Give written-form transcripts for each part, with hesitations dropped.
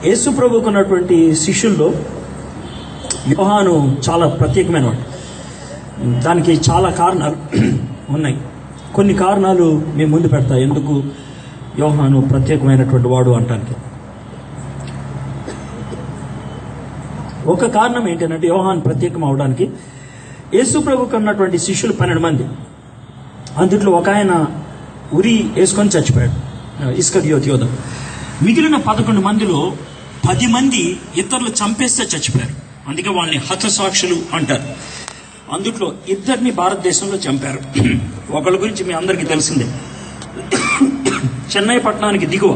యేసు ప్రభువుకు ఉన్నటువంటి శిష్యుల్లో యోహాను చాలా ప్రత్యేకమైనవాడు. దానికి చాలా కారణాలు ఉన్నాయి. కొన్ని కారణాలు మేము ముందు పెడతా ఎందుకు యోహాను ప్రత్యేకమైనటువంటి వాడు అంటానికి. ఒక కారణం ఏంటంటే యోహాను ప్రత్యేకం అవడానికి యేసు ప్రభువుకు ఉన్నటువంటి శిష్యులు 12 మంది. అందుట్లో ఒక ఆయన ఉరి వేసుకొని చచ్చిపోయాడు, ఇస్కరియోతు యోధ. మిగిలిన 11 మందిలో 10 మంది ఇతరులు చంపేస్తే చచ్చిపోయారు. అందుకే వాళ్ళని హతసాక్షులు అంటారు. అందుట్లో 2 భారతదేశంలో చంపారు. ఒకళ్ళ గురించి మీ అందరికీ తెలిసిందే. చెన్నై పట్టణానికి దిగువ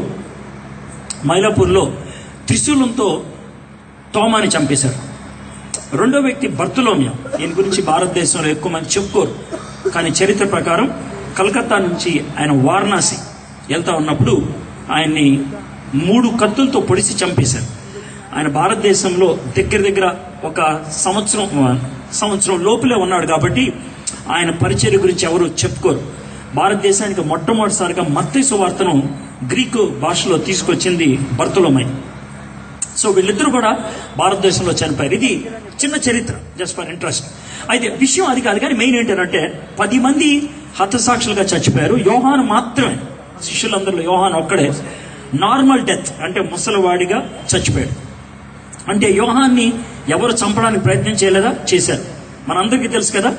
మైలాపూర్లో త్రిశూలంతో తోమాని చంపేశారు. రెండో వ్యక్తి బర్తులోమియా. ఈయన గురించి భారతదేశంలో ఎక్కువ మంది చెప్పుకోరు, కానీ చరిత్ర ప్రకారం కలకత్తా నుంచి ఆయన వారణాసి వెళ్తా ఉన్నప్పుడు ఆయన్ని 3 కత్తులతో పొడిసి చంపేశారు. ఆయన భారతదేశంలో దగ్గర ఒక సంవత్సరం లోపలే ఉన్నాడు కాబట్టి ఆయన పరిచర్య గురించి ఎవరు చెప్పుకోరు. భారతదేశానికి మొట్టమొదటిసారిగా మత్తయి సువార్తను గ్రీకు భాషలో తీసుకొచ్చింది బర్తులోమై. సో వీళ్ళిద్దరూ కూడా భారతదేశంలో చనిపోయారు. ఇది చిన్న చరిత్ర, జస్ట్ ఫర్ ఇంట్రెస్ట్. అయితే విషయం అది కాదు, కానీ మెయిన్ ఏంటంటే 10 మంది హతసాక్షులుగా చచ్చిపోయారు. యోహాను మాత్రమే, శిష్యులందరిలో యోహాను ఒక్కడే నార్మల్ డెత్, అంటే ముసలివాడిగా చచ్చిపోయాడు. అంటే యోహాన్ని ఎవరు చంపడానికి ప్రయత్నం చేయలేదా? చేశారు. మనందరికీ తెలుసు కదా,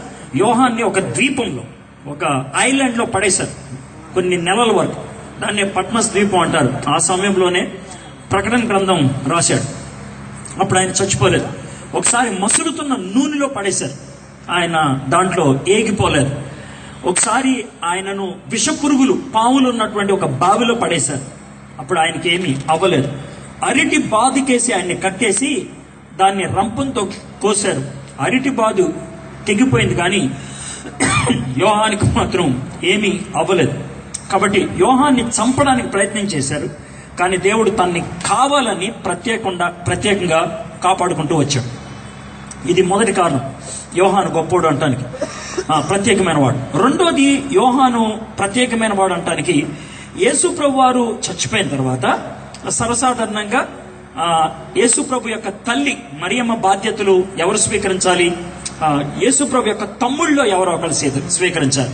యోహాన్ని ఒక ద్వీపంలో, ఒక ఐలాండ్ లో పడేశారు కొన్ని నెలల వరకు. దాన్ని పట్మస్ ద్వీపం అంటారు. ఆ సమయంలోనే ప్రకటన గ్రంథం రాశాడు. అప్పుడు ఆయన చచ్చిపోలేదు. ఒకసారి మసులుతున్న నూనెలో పడేశారు, ఆయన దాంట్లో ఏగిపోలేదు. ఒకసారి ఆయనను విషపురుగులు, పాములు ఉన్నటువంటి ఒక బావిలో పడేశారు. అప్పుడు ఆయనకి ఏమీ అవ్వలేదు. అరటి బాదుకేసి ఆయన్ని కట్టేసి దాన్ని రంపంతో కోశారు. అరటి బాదు తెగిపోయింది, కానీ యోహానికి మాత్రం ఏమీ అవ్వలేదు. కాబట్టి యోహాన్ని చంపడానికి ప్రయత్నం చేశారు, కానీ దేవుడు తన్ని కావాలని ప్రత్యేకంగా కాపాడుకుంటూ వచ్చాడు. ఇది మొదటి కారణం యోహాను గొప్పోడు అంటానికి, ప్రత్యేకమైన వాడు. రెండోది, యోహాను ప్రత్యేకమైన వాడు అంటానికి యేసు ప్రభు వారు చచ్చిపోయిన తర్వాత సర్వసాధారణంగా యేసు ప్రభు యొక్క తల్లి మరియమ్మ బాధ్యతలు ఎవరు స్వీకరించాలి? యేసు ప్రభు యొక్క తమ్ముళ్ళలో ఎవరో ఒకరు స్వీకరించాలి.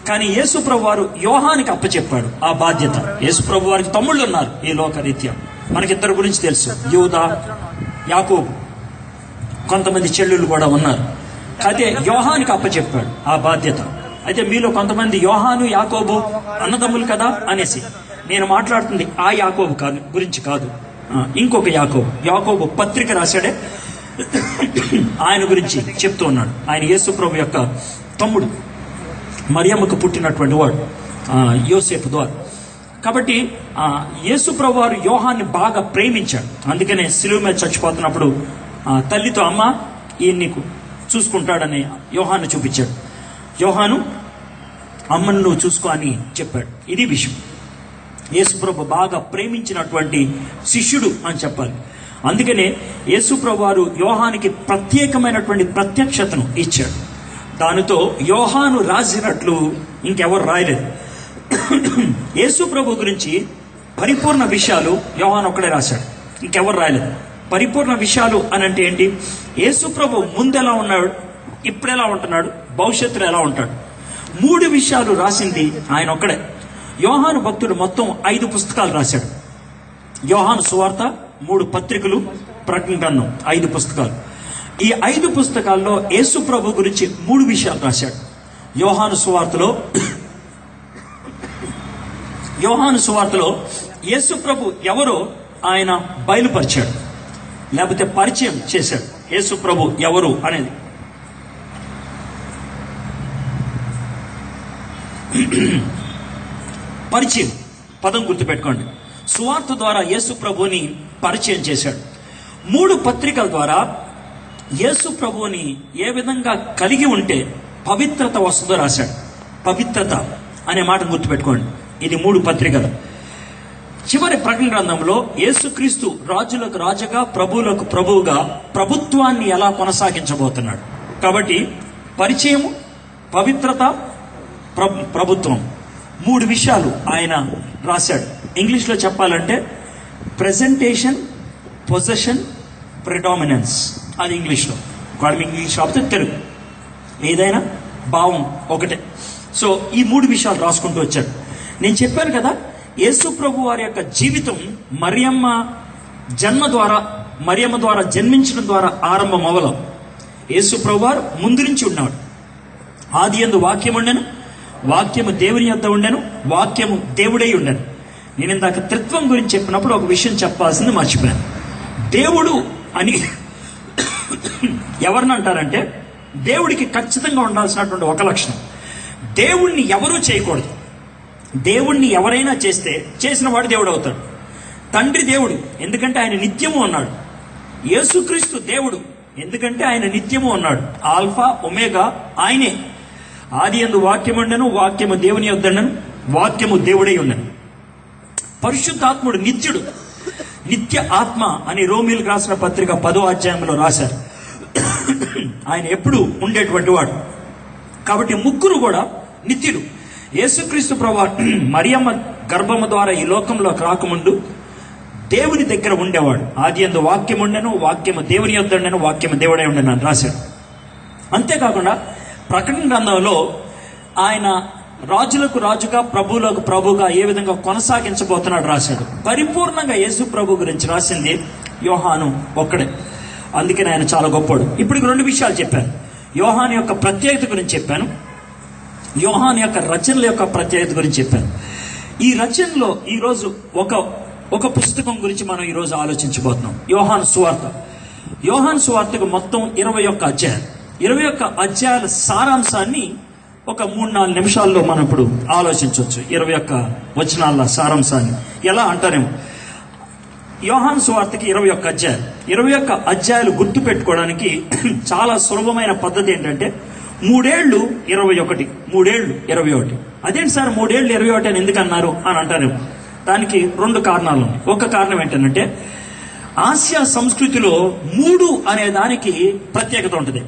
కానీ యేసు ప్రభు వారు యోహానికి అప్పచెప్పాడు ఆ బాధ్యత. యేసు ప్రభు వారికి తమ్ముళ్ళు ఉన్నారు ఈ లోకరీత్యా, మనకిద్దరి గురించి తెలుసు, యూదా, యాకోబు, కొంతమంది చెల్లెళ్ళు కూడా ఉన్నారు. అయితే యోహానికి అప్పచెప్పాడు ఆ బాధ్యత. అయితే మీలో కొంతమంది యోహాను యాకోబు అన్నదమ్ములు కదా అనేసి, నేను మాట్లాడుతుంది ఆ యాకోబు గురించి కాదు, ఇంకొక యాకోబు పత్రిక రాశాడే, ఆయన గురించి చెప్తూ ఉన్నాడు. ఆయన యేసు ప్రభు యొక్క తమ్ముడు, మరియమ్మకు పుట్టినటువంటి వాడు యోసేపు ద్వారా. కాబట్టి యేసు ప్రభు వారు యోహాన్ని బాగా ప్రేమించాడు. అందుకనే శిలువ మీద చచ్చిపోతున్నప్పుడు తల్లితో, అమ్మ ఈయన నీకు చూసుకుంటాడని యోహాను చూపించాడు. యోహాను అమ్మను నువ్వు చూసుకో అని చెప్పాడు. ఇది విషయం. యేసుప్రభు బాగా ప్రేమించినటువంటి శిష్యుడు అని చెప్పాలి. అందుకనే యేసుప్రభు వారు యోహానికి ప్రత్యేకమైనటువంటి ప్రత్యక్షతను ఇచ్చాడు. దానితో యోహాను రాసినట్లు ఇంకెవరు రాయలేదు. యేసుప్రభు గురించి పరిపూర్ణ విషయాలు యోహాను ఒక్కడే రాశాడు, ఇంకెవరు రాయలేదు. పరిపూర్ణ విషయాలు అని అంటే ఏంటి? యేసుప్రభు ముందెలా ఉన్నాడు, ఇప్పుడెలా ఉంటున్నాడు, భవిష్యత్తులో ఎలా ఉంటాడు, 3 విషయాలు రాసింది ఆయన ఒక్కడే. యోహాను భక్తుడు మొత్తం 5 పుస్తకాలు రాశాడు. యోహాను సువార్త, 3 పత్రికలు, ప్రకటన గ్రంథం, 5 పుస్తకాలు. ఈ 5 పుస్తకాల్లో యేసు ప్రభు గురించి 3 విషయాలు రాశాడు. యోహాను సువార్తలో యేసు ప్రభు ఎవరో ఆయన బయలుపరిచాడు, లేకపోతే పరిచయం చేశాడు. యేసు ప్రభు ఎవరు అనేది పరిచయం పదం గుర్తుపెట్టుకోండి. సువార్త ద్వారా యేసు ప్రభుని పరిచయం చేశాడు. 3 పత్రికల ద్వారా యేసు ప్రభుని ఏ విధంగా కలిగి ఉంటే పవిత్రత వస్తుందో రాశాడు. పవిత్రత అనే మాట గుర్తుపెట్టుకోండి. ఇది 3 పత్రికలు. చివరి ప్రకటన గ్రంథంలో యేసుక్రీస్తు రాజులకు రాజుగా, ప్రభువులకు ప్రభువుగా ప్రభుత్వాన్ని ఎలా కొనసాగించబోతున్నాడు. కాబట్టి పరిచయము, పవిత్రత, ప్రభుత్వం, 3 విషయాలు ఆయన రాశాడు. ఇంగ్లీష్లో చెప్పాలంటే ప్రెజెంటేషన్, పొజెషన్, ప్రిడామినెన్స్, అది ఇంగ్లీష్లో. ఒకవేళ ఇంగ్లీష్ కాకపోతే తెలుగు, ఏదైనా భావం ఒకటే. సో ఈ 3 విషయాలు రాసుకుంటూ వచ్చాడు. నేను చెప్పాను కదా, యేసు ప్రభు వారి యొక్క జీవితం మరియమ్మ జన్మ ద్వారా, మరియమ్మ ద్వారా జన్మించడం ద్వారా ఆరంభం అవ్వలం. యేసు ప్రభు వారు ముందు నుంచి ఉన్నాడు. ఆది యందు వాక్యం ఉండెను, వాక్యము దేవుని యొద్ద ఉండెను, వాక్యము దేవుడై ఉండెను. నేను ఇందాక త్రిత్వం గురించి చెప్పినప్పుడు ఒక విషయం చెప్పాల్సింది మర్చిపోయాను. దేవుడు అని ఎవరిని అంటారంటే, దేవుడికి ఖచ్చితంగా ఉండాల్సినటువంటి ఒక లక్షణం, దేవుణ్ణి ఎవరూ చేయకూడదు. దేవుణ్ణి ఎవరైనా చేస్తే చేసిన వాడు దేవుడు అవుతాడు. తండ్రి దేవుడు, ఎందుకంటే ఆయన నిత్యము అన్నాడు. యేసుక్రీస్తు దేవుడు, ఎందుకంటే ఆయన నిత్యము అన్నాడు. ఆల్ఫా ఒమేగా ఆయనే. ఆది యందు వాక్యం ఉండెను, వాక్యము దేవుని యొద్ద ఉండెను, వాక్యము దేవుడై ఉండెను. పరిశుద్ధాత్ముడు నిత్యుడు, నిత్య ఆత్మ అని రోమీలకు రాసిన పత్రిక 10వ అధ్యాయంలో రాశారు. ఆయన ఎప్పుడు ఉండేటువంటి వాడు. కాబట్టి ముగ్గురు కూడా నిత్యుడు. యేసుక్రీస్తు ప్రభువు మరియమ్మ గర్భము ద్వారా ఈ లోకంలోకి రాకముందు దేవుని దగ్గర ఉండేవాడు. ఆది యందు వాక్యం ఉండెను, వాక్యము దేవుని యొద్ద ఉండెను, వాక్యము దేవుడై ఉండెను అని రాశాడు. అంతేకాకుండా ప్రకటన గ్రంథంలో ఆయన రాజులకు రాజుగా, ప్రభువులకు ప్రభుగా ఏ విధంగా కొనసాగించబోతున్నాడు రాశాడు. పరిపూర్ణంగా యేసు ప్రభు గురించి రాసింది యోహాను ఒక్కడే. అందుకని ఆయన చాలా గొప్పవాడు. ఇప్పుడు 2 విషయాలు చెప్పాను. యోహాను యొక్క ప్రత్యేకత గురించి చెప్పాను, యోహాను యొక్క రచనల యొక్క ప్రత్యేకత గురించి చెప్పాను. ఈ రచనలో ఈరోజు ఒక పుస్తకం గురించి మనం ఈరోజు ఆలోచించబోతున్నాం. యోహాను సువార్త. యోహాను సువార్తకు మొత్తం 21 అధ్యాయాలు. 21 అధ్యాయాల సారాంశాన్ని ఒక 3-4 నిమిషాల్లో మనం ఇప్పుడు ఆలోచించవచ్చు. 21 వచనాల సారాంశాన్ని ఎలా అంటారేమో. యోహాను సువార్తకి 21 అధ్యాయాలు. 21 అధ్యాయాలు గుర్తు పెట్టుకోవడానికి చాలా సులభమైన పద్ధతి ఏంటంటే 3 ఏళ్ళు 21, 3 ఏళ్ళు 21. అదేంటి సార్ 3 ఏళ్ళు 21 అని ఎందుకు అన్నారు అని అంటారేమో. దానికి 2 కారణాలు ఉన్నాయి. ఒక కారణం ఏంటంటే, ఆసియా సంస్కృతిలో 3 అనే దానికి ప్రత్యేకత ఉంటుంది.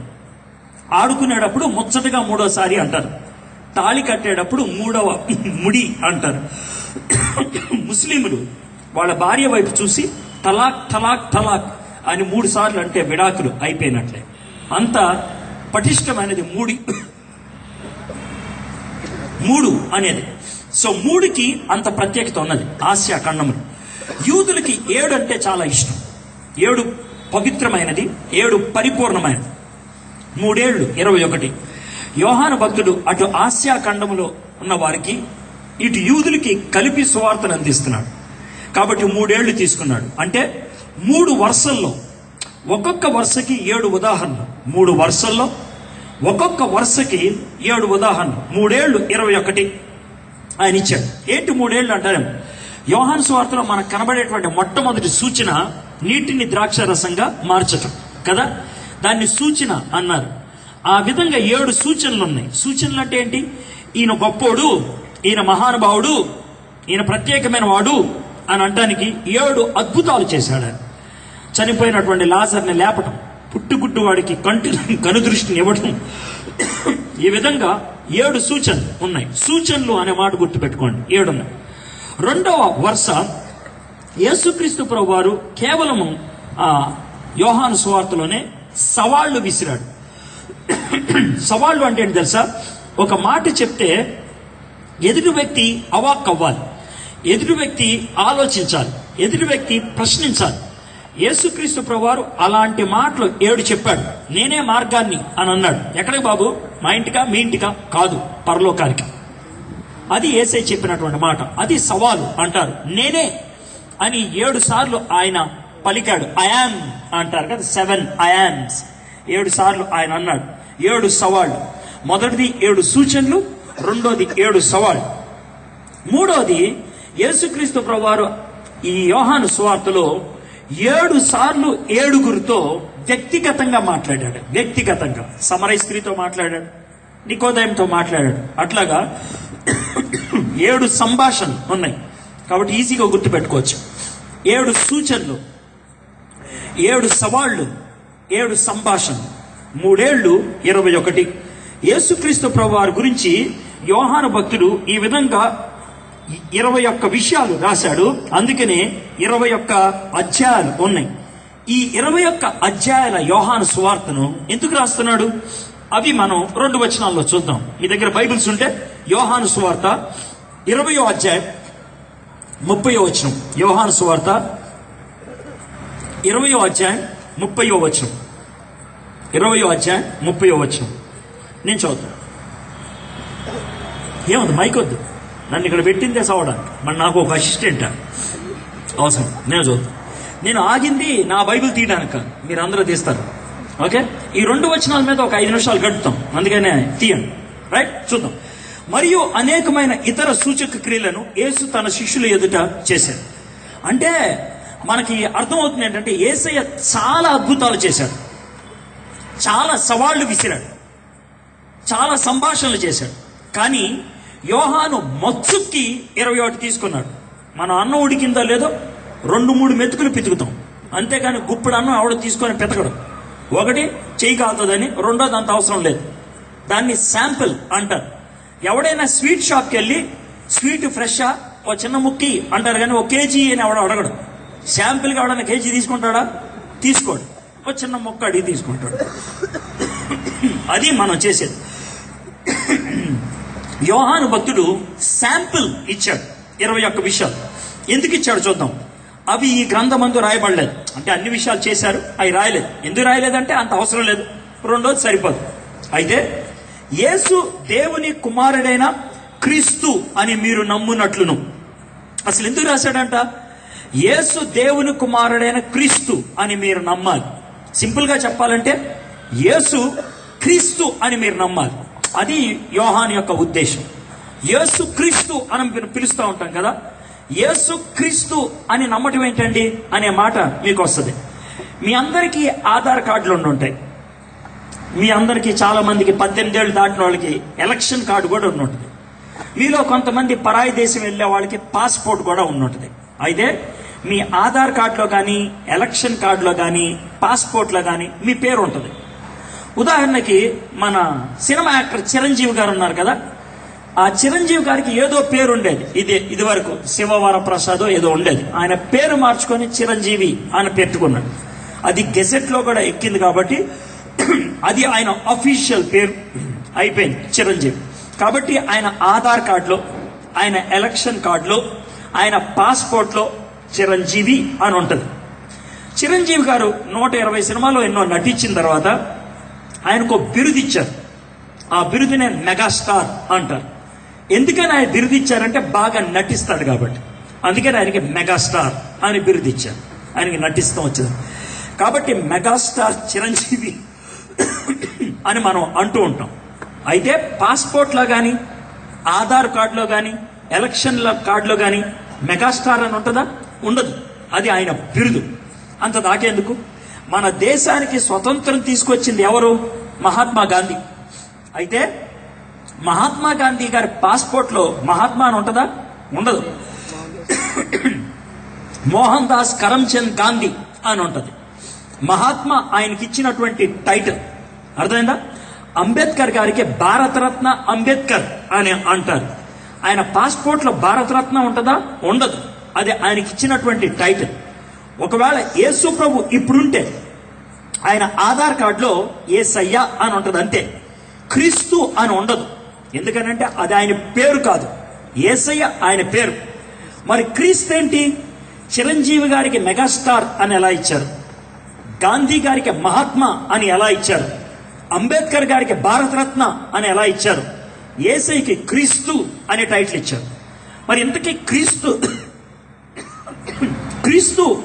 ఆడుకునేటప్పుడు ముచ్చటగా 3వసారి అంటారు. తాళి కట్టేటప్పుడు 3వ ముడి అంటారు. ముస్లింలు వాళ్ళ భార్య వైపు చూసి తలాక్ తలాక్ తలాక్ అని 3 సార్లు అంటే విడాకులు అయిపోయినట్లే. అంత పటిష్టమైనది 3 అనేది. సో 3కి అంత ప్రత్యేకత ఉన్నది ఆసియా ఖండములు. యూదులకి 7 అంటే చాలా ఇష్టం. 7 పవిత్రమైనది, 7 పరిపూర్ణమైనది. 3 ఏళ్ళు 21. యోహాను భక్తుడు అటు ఆసియా ఖండములో ఉన్న వారికి, ఇటు యూదులకి కలిపి సువార్తను అందిస్తున్నాడు. కాబట్టి 3 ఏళ్ళు తీసుకున్నాడు. అంటే 3 వరుసల్లో, ఒక్కొక్క వరుసకి 7 ఉదాహరణలు. 3 వరుసల్లో ఒక్కొక్క వరుసకి 7 ఉదాహరణలు. 3 ఏళ్ళు 21 ఆయన ఇచ్చాడు. ఏంటి 3 ఏళ్ళు అంటారు? యోహాను సువార్తలో మనకు కనబడేటువంటి మొట్టమొదటి సూచన నీటిని ద్రాక్ష రసంగా మార్చటం కదా, దాన్ని సూచన అన్నారు. ఆ విధంగా 7 సూచనలు ఉన్నాయి. సూచనలు అంటే ఏంటి? ఈయన గొప్పోడు, ఈయన మహానుభావుడు, ఈయన ప్రత్యేకమైన వాడు అని అంటానికి 7 అద్భుతాలు చేశాడు ఆయన. చనిపోయినటువంటి లాజర్ని లేపటం, పుట్టుగుట్టు వాడికి కనుదృష్టిని ఇవ్వటం, ఈ విధంగా 7 సూచనలు ఉన్నాయి. సూచనలు అనే మాట గుర్తుపెట్టుకోండి, 7 ఉన్నాయి. 2వ వరుస యేసుక్రీస్తు ప్రభువారు కేవలము యోహాను సువార్తలోనే సవాళ్లు విసిరాడు. సవాళ్లు అంటే ఏంటి తెలుసా? ఒక మాట చెప్తే ఎదుటి వ్యక్తి అవాక్కవ్వాలి, ఎదుటి వ్యక్తి ఆలోచించాలి, ఎదుటి వ్యక్తి ప్రశ్నించాలి. యేసుక్రీస్తు ప్రభువారు అలాంటి మాటలు 7 చెప్పాడు. నేనే మార్గాన్ని అని అన్నాడు. ఎక్కడికి బాబు? మా ఇంటికా, మీ ఇంటికా? కాదు, పరలోకానికి. అది యేసయ్య చెప్పినటువంటి మాట. అది సవాలు అంటారు. నేనే అని 7 సార్లు ఆయన పలికాడు. ఐయామ్ అంటారు కదా, 7 ఐయామ్స్. 7 సార్లు ఆయన అన్నాడు. 7 సవాళ్ళు. మొదటిది 7 సూచనలు, రెండోది 7 సవాళ్ళు. మూడోది యేసుక్రీస్తు ప్రభువారు ఈ యోహాను సువార్తలో 7 సార్లు 7గురితో వ్యక్తిగతంగా మాట్లాడాడు. వ్యక్తిగతంగా సమరయ స్త్రీతో మాట్లాడాడు, నికోదేముతో మాట్లాడాడు. అట్లాగా 7 సంభాషణలు ఉన్నాయి. కాబట్టి ఈజీగా గుర్తుపెట్టుకోవచ్చు. 7 సూచనలు, 7 సవాళ్లు, 7 సంభాషణలు. 3 ఏళ్ళు 21. యేసుక్రీస్తు ప్రభువారి గురించి యోహాను భక్తుడు ఈ విధంగా 21 విషయాలు రాశాడు. అందుకనే 21 అధ్యాయాలు ఉన్నాయి. ఈ 21 అధ్యాయాల యోహాను సువార్తను ఎందుకు రాస్తున్నాడు? అవి మనం 2 వచనాల్లో చూద్దాం. మీ దగ్గర బైబిల్స్ ఉంటే యోహాను సువార్త 20వ అధ్యాయం 30వ వచనం. యోహాను సువార్త 20వ అధ్యాయం 30వ వచనం. 20వ అధ్యాయం 30వ వచనం నేను చదువుతాను. ఏమవుతుంది, మైక్ వద్దు, నన్ను ఇక్కడ పెట్టిందే చదవడానికి. మరి నాకు ఒక అసిస్టెంట్ అవసరం. నేను చదువుతాను. నేను ఆగింది నా బైబిల్ తీయడానికి, మీరు అందరూ తీస్తారు. ఓకే, ఈ 2 వచనాల మీద ఒక 5 నిమిషాలు గడుపుతాం, అందుకనే తీయండి. రైట్, చూద్దాం. మరియు అనేకమైన ఇతర సూచక క్రియలను యేసు తన శిష్యుల ఎదుట చేశాడు. అంటే మనకి అర్థమవుతుంది ఏంటంటే యేసయ్య చాలా అద్భుతాలు చేశాడు, చాలా సవాళ్లు విసిరాడు, చాలా సంభాషణలు చేశాడు. కానీ యోహాను మత్సుక్కి 21 తీసుకున్నాడు. మన అన్నం ఉడికిందో లేదో 2-3 మెతుకులు పితుకుతాం, అంతేగాని గుప్పుడు అన్నం ఆవిడ తీసుకొని పెతకడం. ఒకటి చెయ్యి కాలుతుందని, రెండోది అంత అవసరం లేదు. దాన్ని శాంపిల్ అంటారు. ఎవడైనా స్వీట్ షాప్కి వెళ్ళి స్వీట్ ఫ్రెషా ఓ చిన్న ముక్కి అంటారు, కానీ ఓ కేజీ అని ఎవడ అడగడు. శాంపిల్గా ఎవడైనా కేజీ తీసుకుంటాడా? తీసుకోడు. ఓ చిన్న మొక్క అడిగి తీసుకుంటాడు. అది మనం చేసేది. యోహాను భక్తుడు శాంపిల్ ఇచ్చాడు 21 విషయాలు. ఎందుకు ఇచ్చాడు చూద్దాం. అవి ఈ గ్రంథమందు రాయబడలేదు. అంటే అన్ని విషయాలు చేశారు, అవి రాయలేదు. ఎందుకు రాయలేదంటే అంత అవసరం లేదు, రెండోది సరిపోదు. అయితే యేసు దేవుని కుమారుడైన క్రీస్తు అని మీరు నమ్మునట్లును. అసలు ఎందుకు రాశాడంట? యేసు దేవుని కుమారుడైన క్రీస్తు అని మీరు నమ్మాలి. సింపుల్ గా చెప్పాలంటే యేసు క్రీస్తు అని మీరు నమ్మాలి. అది యోహాను యొక్క ఉద్దేశం. యేసు క్రీస్తు అని పిలుస్తూ ఉంటాం కదా, యేసు క్రీస్తు అని నమ్మటం ఏంటండి అనే మాట మీకు వస్తుంది. మీ అందరికీ ఆధార్ కార్డులు ఉండుంటాయి. మీ అందరికీ చాలా మందికి 18 ఏళ్ళు దాటిన వాళ్ళకి ఎలక్షన్ కార్డు కూడా ఉండుంటుంది. మీలో కొంతమంది పరాయి దేశం వెళ్ళే వాళ్ళకి పాస్పోర్ట్ కూడా ఉండుంటుంది. అయితే మీ ఆధార్ కార్డులో కానీ, ఎలక్షన్ కార్డులో కానీ, పాస్పోర్ట్లో కానీ మీ పేరు ఉంటుంది. ఉదాహరణకి మన సినిమా యాక్టర్ చిరంజీవి గారు ఉన్నారు కదా, ఆ చిరంజీవి గారికి ఏదో పేరు ఉండేది. ఇది వరకు శివవర ప్రసాద్ ఏదో ఉండేది. ఆయన పేరు మార్చుకొని చిరంజీవి అని పెట్టుకున్నాడు. అది గెజెట్ లో కూడా ఎక్కింది కాబట్టి అది ఆయన అఫీషియల్ పేరు అయిపోయింది, చిరంజీవి. కాబట్టి ఆయన ఆధార్ కార్డులో, ఆయన ఎలక్షన్ కార్డులో, ఆయన పాస్పోర్ట్ లో చిరంజీవి అని ఉంటుంది. చిరంజీవి గారు 120 సినిమాలో ఎన్నో నటించిన తర్వాత ఆయనకు బిరుదు ఇచ్చారు. ఆ బిరుదునే మెగాస్టార్ అంటారు. ఎందుకని ఆయన బిరుదు ఇచ్చారంటే బాగా నటిస్తాడు కాబట్టి. అందుకని ఆయనకి మెగాస్టార్ అని బిరుదు ఇచ్చారు. ఆయనకి నటిస్తాం వచ్చింది కాబట్టి మెగాస్టార్ చిరంజీవి అని మనం అంటూ ఉంటాం. అయితే పాస్పోర్ట్లో కానీ, ఆధార్ కార్డులో కానీ, ఎలక్షన్ల కార్డులో కానీ మెగాస్టార్ అని ఉంటుందా? ఉండదు. అది ఆయన బిరుదు. అంత దాకేందుకు? మన దేశానికి స్వతంత్రం తీసుకొచ్చింది ఎవరు? మహాత్మా గాంధీ. అయితే మహాత్మా గాంధీ గారి పాస్పోర్ట్ లో మహాత్మా అని ఉంటుందా? ఉండదు. మోహన్ దాస్ కరమ్చంద్ గాంధీ అని ఉంటది. మహాత్మా ఆయనకి ఇచ్చినటువంటి టైటిల్. అర్థమైందా? అంబేద్కర్ గారికి భారతరత్న అంబేద్కర్ అని అంటారు. ఆయన పాస్పోర్ట్ లో భారతరత్న ఉంటుందా? ఉండదు. అది ఆయనకి ఇచ్చినటువంటి టైటిల్. ఒకవేళ యేసు ప్రభు ఇప్పుడుంటే ఆయన ఆధార్ కార్డులో యేసయ్య అని ఉంటుంది, అంతే. క్రీస్తు అని ఉండదు. ఎందుకనంటే అది ఆయన పేరు కాదు, యేసయ్య ఆయన పేరు. మరి క్రీస్తు ఏంటి? చిరంజీవి గారికి మెగాస్టార్ అని ఎలా ఇచ్చారు? గాంధీ గారికి మహాత్మా అని ఎలా ఇచ్చారు? అంబేద్కర్ గారికి భారతరత్న అని ఎలా ఇచ్చారు? యేసయ్యకి క్రీస్తు అనే టైటిల్ ఇచ్చారు. మరి ఇంతకీ క్రీస్తు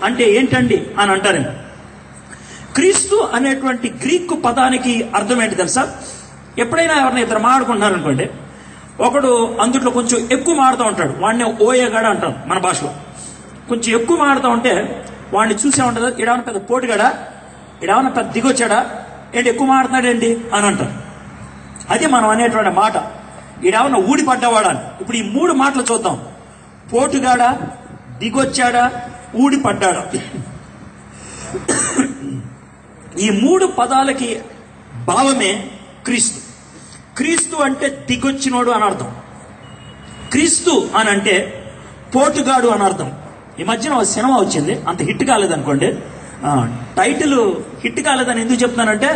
అంటే ఏంటండి అని అంటారేమో. క్రీస్తు అనేటువంటి గ్రీకు పదానికి అర్థం ఏంటి తెలుసా? ఎప్పుడైనా ఎవరైనా ఇద్దరు మాట్లాడుకుంటున్నారు అనుకోండి, ఒకడు అందుట్లో కొంచెం ఎక్కువ మాడుతూ ఉంటాడు, వాడిని ఓయేగాడ అంటాం మన భాషలో. కొంచెం ఎక్కువ మాడుతూ ఉంటే వాడిని చూసే ఉంటుంది, ఇడేమన్నా పెద్ద పోటుగాడా, ఇడేమన్నా పెద్ద దిగొచ్చాడా, ఏంటి ఎక్కువ మాడుతున్నాడేంటి అని అంటారు. అది మనం అనేటువంటి మాట. ఈడేమన్నా ఊడిపడ్డవాడా అని. ఇప్పుడు ఈ 3 మాటలు చూద్దాం. పోటుగాడా, దిగొచ్చాడా, ఊడిపడ్డాడా. ఈ 3 పదాలకి భావమే క్రీస్తు. క్రీస్తు అంటే దిగొచ్చినోడు అని అర్థం. క్రీస్తు అని అంటే పోటుగాడు అని అర్థం. ఈ మధ్యన ఒక సినిమా వచ్చింది, అంత హిట్ కాలేదనుకోండి, టైటిల్ హిట్ కాలేదని ఎందుకు చెప్తున్నానంటే,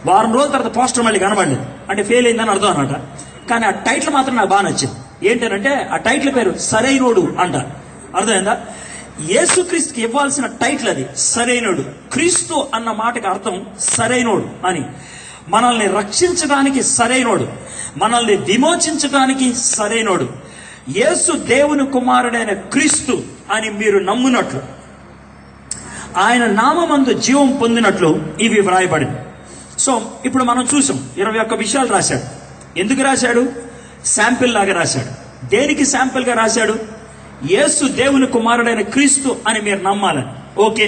వారం రోజుల తర్వాత పోస్టర్ మళ్ళీ కనబడలేదు, అంటే ఫెయిల్ అయిందని అర్థం అనమాట. కానీ ఆ టైటిల్ మాత్రం నాకు బాగా నచ్చింది. ఏంటంటే ఆ టైటిల్ పేరు సరైనోడు అంట. అర్థమైందా? యేసుక్రీస్తుకి ఇవ్వాల్సిన టైటిల్ అది, సరైనోడు. క్రీస్తు అన్న మాటకి అర్థం సరైనోడు అని. మనల్ని రక్షించడానికి సరైనోడు, మనల్ని విమోచించడానికి సరైనోడు. యేసు దేవుని కుమారుడైన క్రీస్తు అని మీరు నమ్మునట్లు, ఆయన నామమందు జీవం పొందినట్లు ఇవి వ్రాయబడింది. సో ఇప్పుడు మనం చూసాం, 21 విషయాలు రాశాడు. ఎందుకు రాశాడు? శాంపిల్ లాగా రాశాడు. దేనికి శాంపిల్ గా రాశాడు? యేసు దేవుని కుమారుడైన క్రీస్తు అని మీరు నమ్మాలని. ఓకే,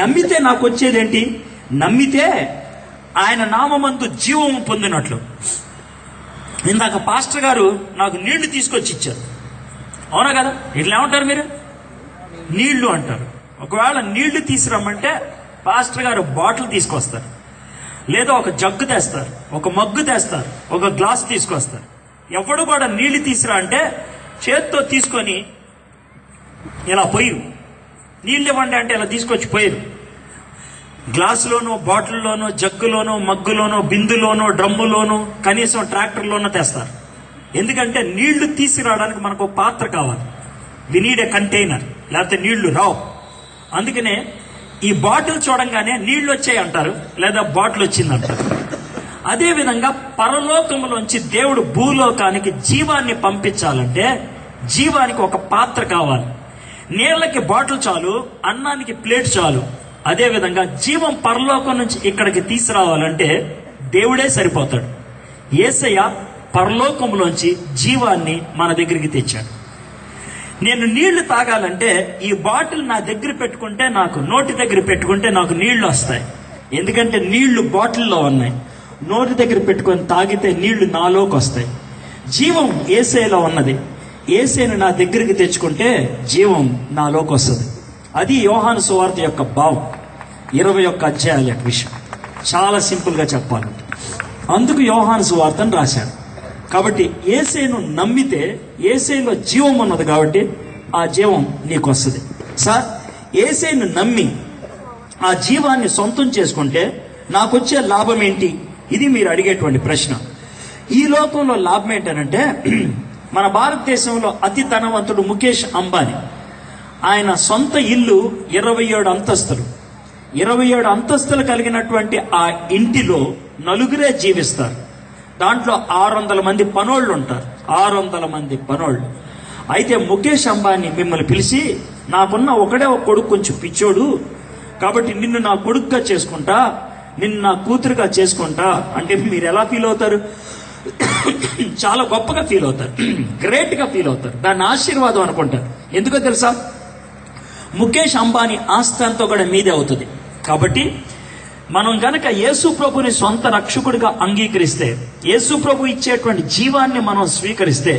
నమ్మితే నాకు వచ్చేదేంటి? నమ్మితే ఆయన నామమందు జీవం పొందినట్లు. ఇందాక పాస్టర్ గారు నాకు నీళ్లు తీసుకొచ్చి ఇచ్చారు, అవునా కదా? ఇట్లా ఏమంటారు మీరు? నీళ్లు అంటారు. ఒకవేళ నీళ్లు తీసుకురమ్మంటే పాస్టర్ గారు బాటిల్ తీసుకొస్తారు, లేదా ఒక జగ్గు తెస్తారు, ఒక మగ్గు తెస్తారు, ఒక గ్లాస్ తీసుకొస్తారు. ఎవడు కూడా నీళ్లు తీసురా అంటే చేత్తో తీసుకొని ఇలా పోయిరు. నీళ్ళు ఇవ్వండి అంటే ఇలా తీసుకొచ్చి పోయిరు. గ్లాసులోనో, బాటిల్లోనో, జగ్గులోనో, మగ్గులోనో, బిందులోనో, డ్రమ్ములోనో, కనీసం ట్రాక్టర్లోనో తెస్తారు. ఎందుకంటే నీళ్లు తీసుకురావడానికి మనకు పాత్ర కావాలి. వి నీడ్ ఏ కంటైనర్, లేకపోతే నీళ్లు రావు. అందుకనే ఈ బాటిల్ చూడంగానే నీళ్లు వచ్చాయి అంటారు, లేదా బాటిల్ వచ్చింది అంటారు. అదేవిధంగా పరలోకములోంచి దేవుడు భూలోకానికి జీవాన్ని పంపించాలంటే జీవానికి ఒక పాత్ర కావాలి. నీళ్ళకి బాటిల్ చాలు, అన్నానికి ప్లేట్ చాలు. అదేవిధంగా జీవం పరలోకం నుంచి ఇక్కడికి తీసుకురావాలంటే దేవుడే సరిపోతాడు. యేసయ్య పరలోకంలోంచి జీవాన్ని మన దగ్గరికి తెచ్చాడు. నేను నీళ్లు తాగాలంటే ఈ బాటిల్ నా దగ్గర పెట్టుకుంటే, నాకు నోటి దగ్గర పెట్టుకుంటే నాకు నీళ్లు వస్తాయి. ఎందుకంటే నీళ్లు బాటిల్లో ఉన్నాయి. నోటి దగ్గర పెట్టుకొని తాగితే నీళ్లు నాలోకి వస్తాయి. జీవం యేసయ్యలో ఉన్నది. యేసయ్యను నా దగ్గరికి తెచ్చుకుంటే జీవం నాలోకి వస్తుంది. అది యోహాను సువార్త యొక్క భావం. 21 అధ్యాయాల యొక్క విషయం చాలా సింపుల్ గా చెప్పాలంటే, అందుకు యోహాను సువార్తను రాశాడు. కాబట్టి యేసయ్యను నమ్మితే యేసయ్యలో జీవం ఉన్నది, కాబట్టి ఆ జీవం నీకు వస్తుంది. సార్, యేసయ్యను నమ్మి ఆ జీవాన్ని సొంతం చేసుకుంటే నాకు వచ్చే లాభం ఏంటి? ఇది మీరు అడిగేటువంటి ప్రశ్న. ఈ లోకంలో లాభం ఏంటనంటే, మన భారతదేశంలో అతి ధనవంతుడు ముఖేష్ అంబానీ. ఆయన సొంత ఇల్లు 27 అంతస్తులు. 27 అంతస్తులు కలిగినటువంటి ఆ ఇంటిలో నలుగురే జీవిస్తారు. దాంట్లో 600 మంది పనోళ్ళు ఉంటారు. 600 మంది పనోళ్ళు. అయితే ముఖేష్ అంబానీ మిమ్మల్ని పిలిచి, నాకున్న ఒకడే ఒక కొడుకు కొంచెం పిచ్చోడు, కాబట్టి నిన్ను నా కొడుకుగా చేసుకుంటా, నిన్ను నా కూతురుగా చేసుకుంటా అంటే మీరు ఎలా ఫీల్ అవుతారు? చాలా గొప్పగా ఫీల్ అవుతారు, గ్రేట్ గా ఫీల్ అవుతారు. దాన్ని ఆశీర్వాదం అనుకుంటారు. ఎందుకో తెలుసా? ముఖేష్ అంబానీ ఆస్తి అంతా కూడా మీదే అవుతుంది. కాబట్టి మనం గనక యేసు ప్రభుని సొంత రక్షకుడిగా అంగీకరిస్తే, యేసు ప్రభు ఇచ్చేటువంటి జీవాన్ని మనం స్వీకరిస్తే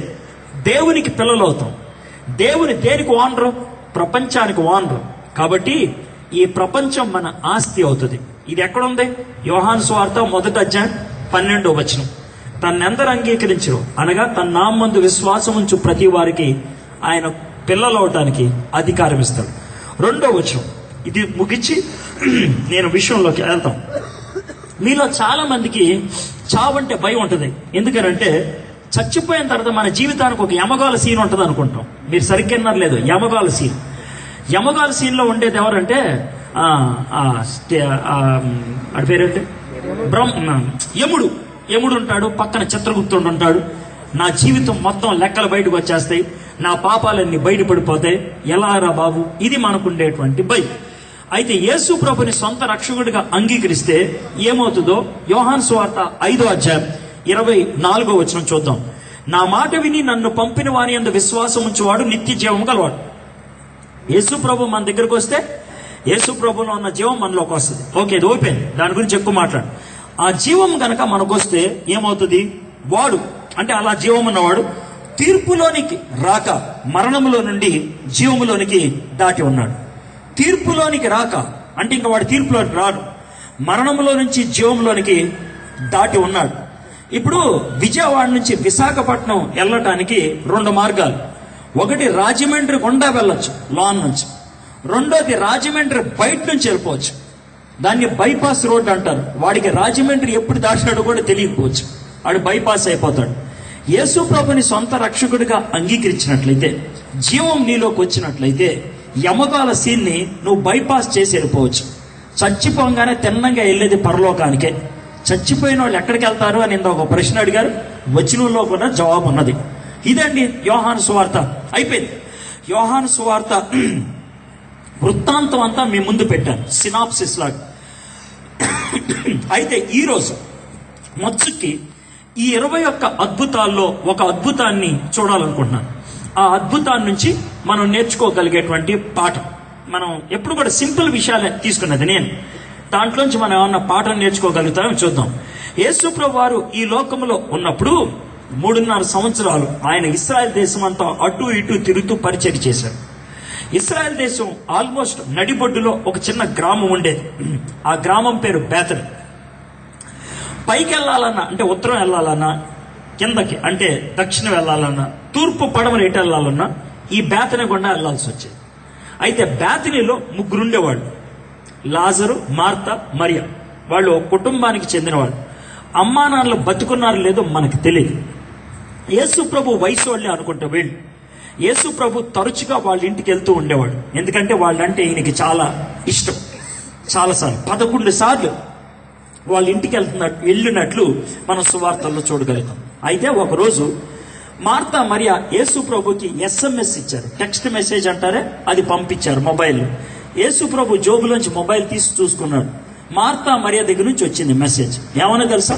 దేవునికి పిల్లలు అవుతాం. దేవుని దేనికి ఓనరు? ప్రపంచానికి ఓనరు. కాబట్టి ఈ ప్రపంచం మన ఆస్తి అవుతుంది. ఇది ఎక్కడుంది? యోహాను సువార్త 1వ అధ్యాయం 12వ వచనం. తన్నెందరు అంగీకరించరు, అనగా తన నామందు విశ్వాసం ఉంచు ప్రతి వారికి ఆయన పిల్లలు అవటానికి అధికారం ఇస్తాడు. 2వ వచనం. ఇది ముగించి నేను విషయంలోకి వెళ్తాం. మీలో చాలా మందికి చావంటే భయం ఉంటుంది. ఎందుకనంటే చచ్చిపోయిన తర్వాత మన జీవితానికి ఒక యమగాల సీన్ ఉంటుంది అనుకుంటాం. మీరు సరిగ్గా విన్నారు లేదు? యమగాల సీన్. యమగాల సీన్ లో ఉండేది ఎవరంటే అది పేరేంటి? యముడు. యముడు ఉంటాడు, పక్కన చిత్రగుప్తుడు ఉంటాడు. నా జీవితం మొత్తం లెక్కలు బయటకు వచ్చేస్తాయి, నా పాపాలన్నీ బయటపడిపోతాయి, ఎలా రా బాబు? ఇది మనకుండేటువంటి భయం. అయితే యేసు ప్రభుని సొంత రక్షకుడిగా అంగీకరిస్తే ఏమవుతుందో యోహాను సువార్త 5వ అధ్యాయం 24వ వచనం చూద్దాం. నా మాట విని నన్ను పంపిన వాని యందు విశ్వాసం ఉంచువాడు నిత్య జీవం గలవాడు. యేసు ప్రభు మన దగ్గరకు వస్తే యేసు ప్రభులో ఉన్న జీవం మనలోకి వస్తుంది. ఓకే, ఇది ఓపెన్, దాని గురించి ఎక్కువ మాట్లాడు. ఆ జీవం గనక మనకు వస్తే ఏమవుతుంది? వాడు అంటే అలా జీవం ఉన్నవాడు తీర్పులోనికి రాక మరణములో నుండి జీవములోనికి దాటి ఉన్నాడు. తీర్పులోనికి రాక అంటే ఇంకా వాడు తీర్పులోనికి రాడు, మరణములో నుంచి జీవంలోనికి దాటి ఉన్నాడు. ఇప్పుడు విజయవాడ నుంచి విశాఖపట్నం వెళ్ళటానికి 2 మార్గాలు. ఒకటి రాజమండ్రి గుండా వెళ్ళొచ్చు లాన్ నుంచి, రెండోది రాజమండ్రి బయట నుంచి వెళ్ళిపోవచ్చు. దాన్ని బైపాస్ రోడ్ అంటారు. వాడికి రాజమండ్రి ఎప్పుడు దాటాడో కూడా తెలియకపోవచ్చు, వాడు బైపాస్ అయిపోతాడు. యేసు ప్రభుని సొంత రక్షకుడిగా అంగీకరించినట్లయితే, జీవం నీలోకి వచ్చినట్లయితే, యమగాల సీన్ని నువ్వు బైపాస్ చేసి వెళ్ళిపోవచ్చు. చచ్చిపోగానే తిన్నంగా వెళ్ళేది పరలోకానికే. చచ్చిపోయిన వాళ్ళు ఎక్కడికి వెళ్తారు అని ఒక ప్రశ్న అడిగారు. వచనంలో కూడా జవాబు ఉన్నది. ఇదండి యోహాను సువార్త. అయిపోయింది. యోహాను సువార్త వృత్తాంతం అంతా మీ ముందు పెట్టాను, సినాప్సిస్ లాగా. అయితే ఈరోజు మత్సుకి ఈ 21 అద్భుతాల్లో ఒక అద్భుతాన్ని చూడాలనుకుంటున్నాను. ఆ అద్భుతాన్ని నుంచి మనం నేర్చుకోగలిగేటువంటి పాఠం. మనం ఎప్పుడు కూడా సింపుల్ విషయాలే తీసుకున్నది నేను. దాంట్లోంచి మనం ఏమన్నా పాఠం నేర్చుకోగలుగుతామో చూద్దాం. యేసు ప్రభు వారు ఈ లోకంలో ఉన్నప్పుడు 3.5 సంవత్సరాలు ఆయన ఇశ్రాయేల్ దేశం అంతా అటు ఇటు తిరుగుతూ పరిచయం చేశారు. ఇశ్రాయేల్ దేశం ఆల్మోస్ట్ నడిబొడ్డులో ఒక చిన్న గ్రామం ఉండేది. ఆ గ్రామం పేరు బేతని. పైకి వెళ్ళాలన్నా అంటే ఉత్తరం వెళ్ళాలన్నా, కిందకి అంటే దక్షిణం వెళ్ళాలన్నా, తూర్పు పడమర ఎటు వెళ్ళాలన్నా ఈ బేతని గుండా వెళ్లాల్సి వచ్చేది. అయితే బేతనీలో 3 ఉండేవాళ్ళు, లాజరు, మార్తా, మరియా. వాళ్ళు ఒక కుటుంబానికి చెందినవాళ్ళు. అమ్మా నాన్నలు బతుకున్నారు లేదో మనకు తెలియదు. యేసు ప్రభు వయసు వాళ్ళే అనుకుంటే వీళ్ళు. యేసు ప్రభు తరచుగా వాళ్ళ ఇంటికి వెళ్తూ ఉండేవాడు. ఎందుకంటే వాళ్ళంటే ఈయనకి చాలా ఇష్టం. చాలాసార్లు 11 సార్లు వాళ్ళ ఇంటికి వెళ్ళినట్లు మనం సువార్తల్లో చూడగలుగుతాం. అయితే ఒకరోజు మార్తా మరియా యేసు ప్రభుకి SMS ఇచ్చారు. టెక్స్ట్ మెసేజ్ అంటారే, అది పంపించారు మొబైల్. యేసు ప్రభు జోబులోంచి మొబైల్ తీసి చూసుకున్నాడు. మార్తా మరియా దగ్గర నుంచి వచ్చింది మెసేజ్. ఏమన్నా తెలుసా?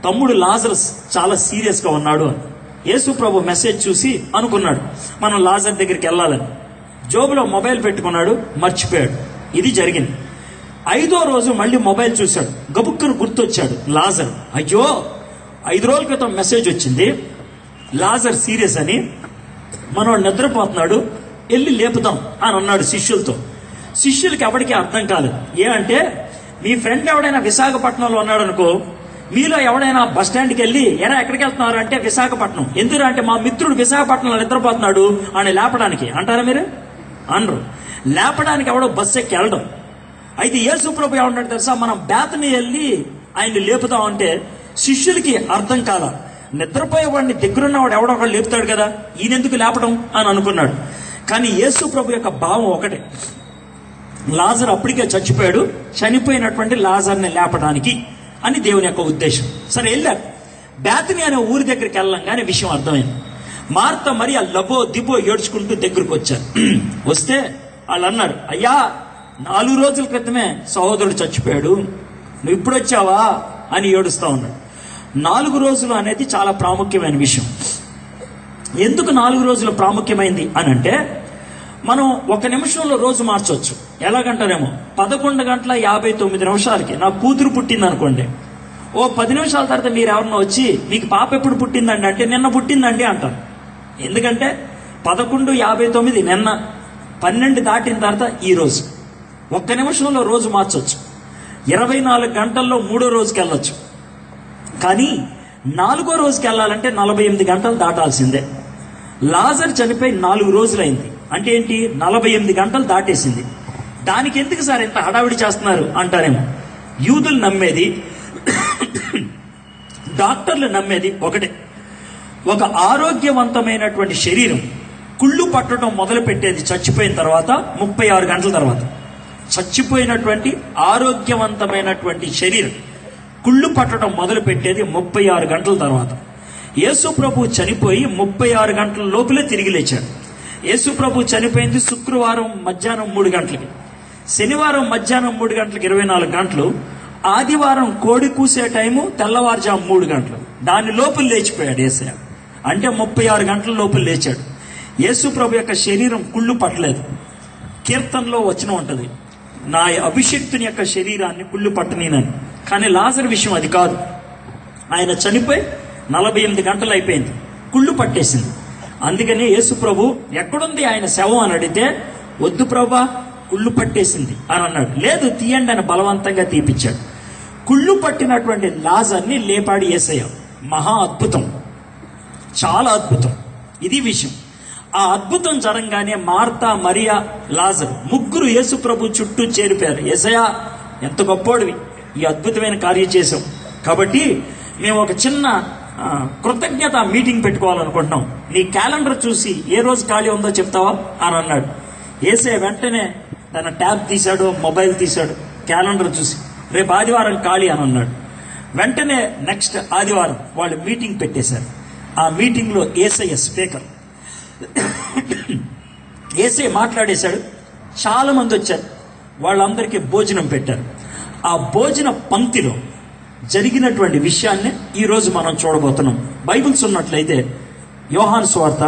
తమ్ముడు లాజరస్ చాలా సీరియస్ గా ఉన్నాడు అని. యేసు ప్రభు మెసేజ్ చూసి అనుకున్నాడు మనం లాజర్ దగ్గరికి వెళ్ళాలని. జోబులో మొబైల్ పెట్టుకున్నాడు, మర్చిపోయాడు. ఇది జరిగింది. 5వ రోజు మళ్ళీ మొబైల్ చూశాడు. గబుక్కును గుర్తొచ్చాడు లాజర్. అయ్యో, 5 రోజుల క్రితం మెసేజ్ వచ్చింది, లాజర్ సీరియస్ అని, మనోడు నిద్రపోతున్నాడు, వెళ్ళి లేపుదాం అని అన్నాడు శిష్యులతో. శిష్యులకి ఎవరికి అర్థం కాలేదు. ఏమంటే, మీ ఫ్రెండ్ ఎవడైనా విశాఖపట్నంలో ఉన్నాడు అనుకో, మీలో ఎవడైనా బస్ స్టాండ్కి వెళ్ళి ఎరా ఎక్కడికి వెళ్తున్నారు అంటే విశాఖపట్నం. ఎందుకు అంటే మా మిత్రుడు విశాఖపట్నంలో నిద్రపోతున్నాడు అని లేపడానికి అంటారా మీరు? అనరు. లేపడానికి ఎవడో బస్సు ఎక్కి వెళ్ళడం. అయితే యేసు ప్రభు ఏమంటాడు తెలుసా? మనం బేతని వెళ్ళి ఆయన్ని లేపుదాం అంటే శిష్యులకి అర్థం కాల. నిద్రపోయేవాడిని దగ్గరున్నవాడు ఎవడో ఒకడు లేపుతాడు కదా, ఈయనెందుకు లేపడం అని అనుకున్నాడు. కానీ యేసు ప్రభు యొక్క భావం ఒకటే, లాజర్ అప్పటికే చచ్చిపోయాడు, చనిపోయినటువంటి లాజర్ని లేపడానికి అని దేవుని యొక్క ఉద్దేశం. సరే వెళ్ళారు. బేతని అనే ఊరి దగ్గరికి వెళ్ళంగానే విషయం అర్థమైంది. మార్త మరియా లబో దిబో ఏడ్చుకుంటూ దగ్గరకు వచ్చారు. వస్తే వాళ్ళు అన్నారు, అయ్యా 4 రోజుల క్రితమే సహోదరుడు చచ్చిపోయాడు, నువ్వు ఇప్పుడు వచ్చావా అని ఏడుస్తా ఉన్నాడు. 4 రోజులు అనేది చాలా ప్రాముఖ్యమైన విషయం. ఎందుకు 4 రోజులు ప్రాముఖ్యమైంది అని అంటే, మనం 1 నిమిషంలో రోజు మార్చవచ్చు. ఎలాగంటారేమో 11:59 నా కూతురు పుట్టింది అనుకోండి, ఓ 10 నిమిషాల తర్వాత మీరు ఎవరన్నా వచ్చి మీకు పాప ఎప్పుడు పుట్టిందండి అంటే నిన్న పుట్టిందండి అంటారు. ఎందుకంటే 11:59 నిన్న, 12 దాటిన తర్వాత ఈ రోజు. 1 నిమిషంలో రోజు మార్చవచ్చు. 24 గంటల్లో 3వ రోజుకి వెళ్ళొచ్చు. కానీ 4వ రోజుకి వెళ్ళాలంటే 48 గంటలు దాటాల్సిందే. లాజర్ చనిపోయి 4 రోజులైంది అంటే ఏంటి? 48 గంటలు దాటేసింది. దానికి ఎందుకు సార్ ఇంత హడావిడి చేస్తున్నారు అంటారేమో. యూదులు నమ్మేది, డాక్టర్లు నమ్మేది ఒకటే, ఒక ఆరోగ్యవంతమైనటువంటి శరీరం కుళ్ళు పట్టడం మొదలు పెట్టేది చచ్చిపోయిన తర్వాత 36 గంటల తర్వాత. చచ్చిపోయినటువంటి ఆరోగ్యవంతమైనటువంటి శరీరం కుళ్ళు పట్టడం మొదలు పెట్టేది 36 గంటల తర్వాత. యేసు ప్రభు చనిపోయి 36 గంటల లోపలే తిరిగి లేచాడు. యేసు ప్రభు చనిపోయింది శుక్రవారం మధ్యాహ్నం 3 గంటలకి, శనివారం మధ్యాహ్నం 3 గంటలకి 24 గంటలు, ఆదివారం కోడి కూసే టైము తెల్లవారుజాము 3 గంటలు. దాని లోపల లేచిపోయాడు యేసయ్య. అంటే 36 గంటల లోపల లేచాడు. యేసు ప్రభు యొక్క శరీరం కుళ్ళు పట్టలేదు. కీర్తనలో వచనం ఉంటుంది, నా అభిషిక్తుని యొక్క శరీరాన్ని కుళ్ళు పట్టనీనని. కానీ లాజర్ విషయం అది కాదు. ఆయన చనిపోయి 48 గంటలు అయిపోయింది, కుళ్ళు పట్టేసింది. అందుకని యేసు ప్రభు ఎక్కడుంది ఆయన శవం అని అడిగితే, వద్దు ప్రభా కుళ్ళు పట్టేసింది అని అన్నాడు. లేదు తీయండి అని బలవంతంగా తీపిచ్చాడు. కుళ్ళు పట్టినటువంటి లాజర్ని లేపాడు యేసయ్య. మహా అద్భుతం, చాలా అద్భుతం. ఇది విషయం. ఆ అద్భుతం జరగగానే మార్తా, మరియా, లాజరు ముగ్గురు యేసు ప్రభు చుట్టూ చేరిపోయారు. యేసయ్యా, ఎంత గొప్పోడివి, ఈ అద్భుతమైన కార్యం చేశాం, కాబట్టి మేము ఒక చిన్న కృతజ్ఞత మీటింగ్ పెట్టుకోవాలనుకుంటున్నాం, నీ క్యాలెండర్ చూసి ఏ రోజు ఖాళీ ఉందో చెప్తావా అని అన్నాడు. యేసయ్య వెంటనే తన ట్యాబ్ తీశాడు, మొబైల్ తీశాడు, క్యాలెండర్ చూసి రేపు ఆదివారం ఖాళీ అని అన్నాడు. వెంటనే నెక్స్ట్ ఆదివారం వాళ్ళు మీటింగ్ పెట్టేశారు. ఆ మీటింగ్ లో యేసయ్య స్పీకర్, యేసయ్య మాట్లాడేశాడు. చాలా మంది వచ్చారు, వాళ్ళందరికీ భోజనం పెట్టారు. ఆ భోజన పంక్తిలో జరిగినటువంటి విషయాన్ని ఈ రోజు మనం చూడబోతున్నాం. బైబిల్స్ ఉన్నట్లయితే యోహాను సువార్త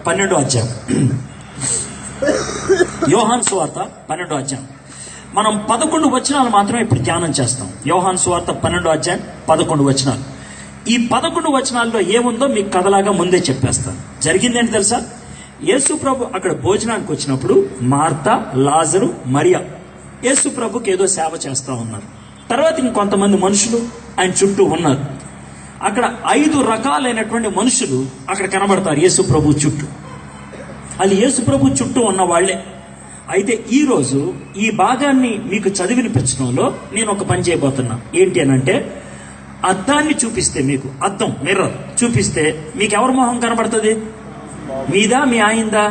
12వ అధ్యాయం, యోహాను సువార్త 12వ అధ్యాయం. మనం 11 వచనాలు మాత్రమే ఇప్పుడు ధ్యానం చేస్తాం. యోహాను సువార్త 12వ అధ్యాయం 11 వచనాలు. ఈ 11 వచనాల్లో ఏముందో మీకు కథలాగా ముందే చెప్పేస్తాను. జరిగిందేంటి తెలుసా? యేసు ప్రభు అక్కడ భోజనానికి వచ్చినప్పుడు మార్తా, లాజరు, మరియా యేసు ప్రభుకి ఏదో సేవ చేస్తా ఉన్నారు. తర్వాత ఇంకొంతమంది మనుషులు ఆయన చుట్టూ ఉన్నారు. అక్కడ 5 రకాలైనటువంటి మనుషులు అక్కడ కనబడతారు యేసు ప్రభు చుట్టూ. అది యేసు ప్రభు చుట్టూ ఉన్న వాళ్లే. అయితే ఈ రోజు ఈ భాగాన్ని మీకు చదివినిపించడంలో నేను ఒక పని చేయబోతున్నా. ఏంటి అనంటే, అద్దాన్ని చూపిస్తే, మీకు అద్దం, మిర్రర్ చూపిస్తే మీకు ఎవరి మొహం కనబడుతుంది? మీదా, మీ ఆయనదా,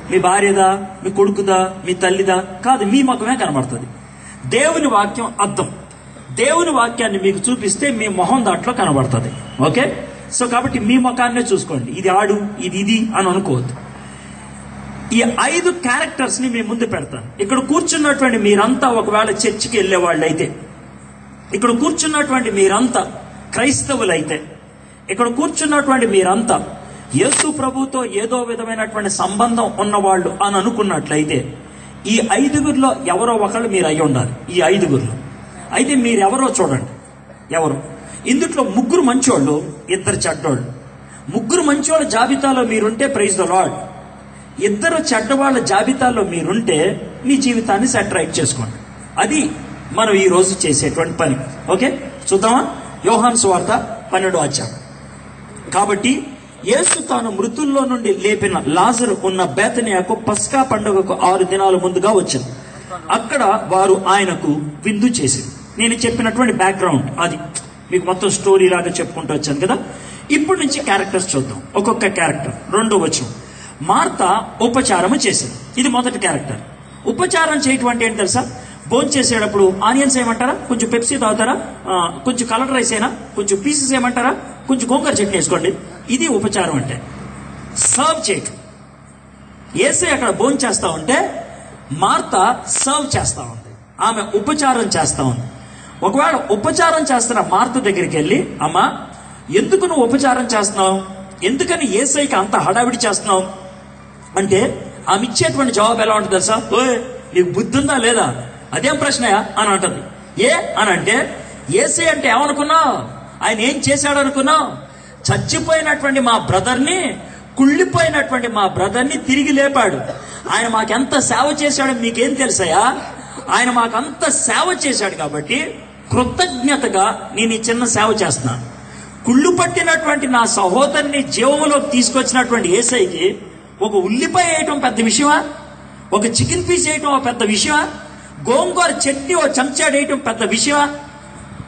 మీ భార్యదా, మీ కొడుకుదా, మీ తల్లిదా? కాదు, మీ ముఖమే కనబడుతుంది. దేవుని వాక్యం అద్దం. దేవుని వాక్యాన్ని మీకు చూపిస్తే మీ మొహం దాంట్లో కనబడుతుంది. ఓకే, సో కాబట్టి మీ ముఖాన్నే చూసుకోండి. ఇది ఆడు, ఇది అని అనుకోవద్దు. ఈ 5 క్యారెక్టర్స్ ని మీ ముందు పెడతాను. ఇక్కడ కూర్చున్నటువంటి మీరంతా ఒకవేళ చర్చికి వెళ్లే వాళ్ళు అయితే, ఇక్కడ కూర్చున్నటువంటి మీరంతా క్రైస్తవులైతే, ఇక్కడ కూర్చున్నటువంటి మీరంతా యేసు ప్రభుతో ఏదో విధమైనటువంటి సంబంధం ఉన్నవాళ్ళు అని అనుకున్నట్లయితే, ఈ 5గురిలో ఎవరో ఒకళ్ళు మీరు అయి ఉండాలి. ఈ 5గురిలో అయితే మీరెవరో చూడండి. ఎవరు? ఇందుట్లో 3 మంచోళ్ళు, 2 చెడ్డోళ్ళు. 3 మంచోళ్ళ జాబితాలో మీరుంటే ప్రైజ్ ద లార్డ్. 2 చెడ్డవాళ్ళ జాబితాలో మీరుంటే మీ జీవితాన్ని సెట్ రైట్ చేసుకోండి. అది మనం ఈ రోజు చేసేటువంటి పని. ఓకే, చూద్దామా? యోహాను సువార్త 12వ అధ్యాయం. కాబట్టి యేసు తాను మృతుల్లో నుండి లేపిన లాజరు ఉన్న బేతనియాకు పస్కా పండుగకు 6 దినాల ముందుగా వచ్చింది. అక్కడ వారు ఆయనకు విందు చేసింది. నేను చెప్పినటువంటి బ్యాక్గ్రౌండ్ అది మీకు మొత్తం స్టోరీ లాగా చెప్పుకుంటూ వచ్చాను కదా. ఇప్పటి నుంచి క్యారెక్టర్స్ చూద్దాం. ఒక్కొక్క క్యారెక్టర్. 2వ వచనం, మార్తా ఉపచారము చేసింది. ఇది మొదటి క్యారెక్టర్. ఉపచారం చేయటం అంటే ఏంటి తెలుసా? భోజనం చేసేటప్పుడు ఆనియన్స్ ఏమంటారా, కొంచెం పెప్సీ తాగుతారా, కొంచెం కలర్ రైస్ అయినా, కొంచెం పీసెస్ ఏమంటారా, కొంచెం గోంగూర చట్నీ వేసుకోండి. ఇది ఉపచారం అంటే. సర్వ్ చేయటం. యేసయ్య అక్కడ భోజనం చేస్తా ఉంటే మార్తా సర్వ్ చేస్తా ఉంది. ఆమె ఉపచారం చేస్తా ఉంది. ఒకవేళ ఉపచారం చేస్తున్న మార్త దగ్గరికి వెళ్ళి, అమ్మా ఎందుకు నువ్వు ఉపచారం చేస్తున్నావు, ఎందుకని యేసయ్యకి అంత హడావిడి చేస్తున్నావు అంటే, ఆమె ఇచ్చేటువంటి జవాబు ఎలా ఉంటుంది తెలుసా? ఓయ్, నీకు బుద్ధి ఉందా లేదా, అదేం ప్రశ్నయా అని అంటుంది. ఏ అని అంటే, యేసయ్య అంటే ఏమనుకున్నావు? ఆయన ఏం చేశాడు అనుకున్నావు? చచ్చిపోయినటువంటి మా బ్రదర్ని, కుళ్ళిపోయినటువంటి మా బ్రదర్ని తిరిగి లేపాడు. ఆయన మాకెంత సేవ చేశాడో మీకేం తెలుసయా? ఆయన మాకంత సేవ చేశాడు కాబట్టి కృతజ్ఞతగా నేను ఈ చిన్న సేవ చేస్తున్నాను. కుళ్ళు పట్టినటువంటి నా సహోదరుని జీవంలోకి తీసుకొచ్చినటువంటి యేసయ్యకి ఒక ఉల్లిపాయ వేయటం పెద్ద విషయమా? ఒక చికెన్ పీస్ వేయటం ఒక పెద్ద విషయమా? గోంగూర చట్నీ ఒక చెంచాడు వేయటం పెద్ద విషయమా?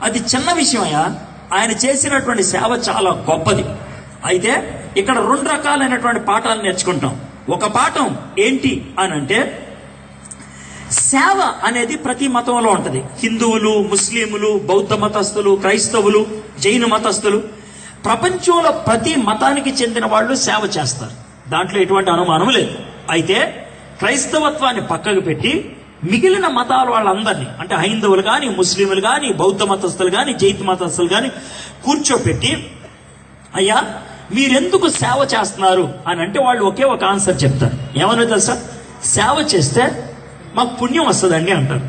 అది చిన్న విషయమయ్యా. ఆయన చేసినటువంటి సేవ చాలా గొప్పది. అయితే ఇక్కడ 2 రకాలైనటువంటి పాఠాలు నేర్చుకుంటాం. ఒక పాఠం ఏంటి అని అంటే, సేవ అనేది ప్రతి మతంలో ఉంటది. హిందువులు, ముస్లింలు, బౌద్ధ మతస్థులు, క్రైస్తవులు, జైన మతస్థులు, ప్రపంచంలో ప్రతి మతానికి చెందిన వాళ్ళు సేవ చేస్తారు. దాంట్లో ఎటువంటి అనుమానం లేదు. అయితే క్రైస్తవత్వాన్ని పక్కకు పెట్టి మిగిలిన మతాల వాళ్ళందరినీ, అంటే హైందవులు కానీ, ముస్లింలు కానీ, బౌద్ధ మతస్థులు కానీ, జైన మతస్థులు కానీ కూర్చోపెట్టి, అయ్యా మీరెందుకు సేవ చేస్తున్నారు అని అంటే వాళ్ళు ఒకే ఒక ఆన్సర్ చెప్తారు. ఏమన్నా తెలుసా? సేవ చేస్తే మాకు పుణ్యం వస్తుందండి అంటారు.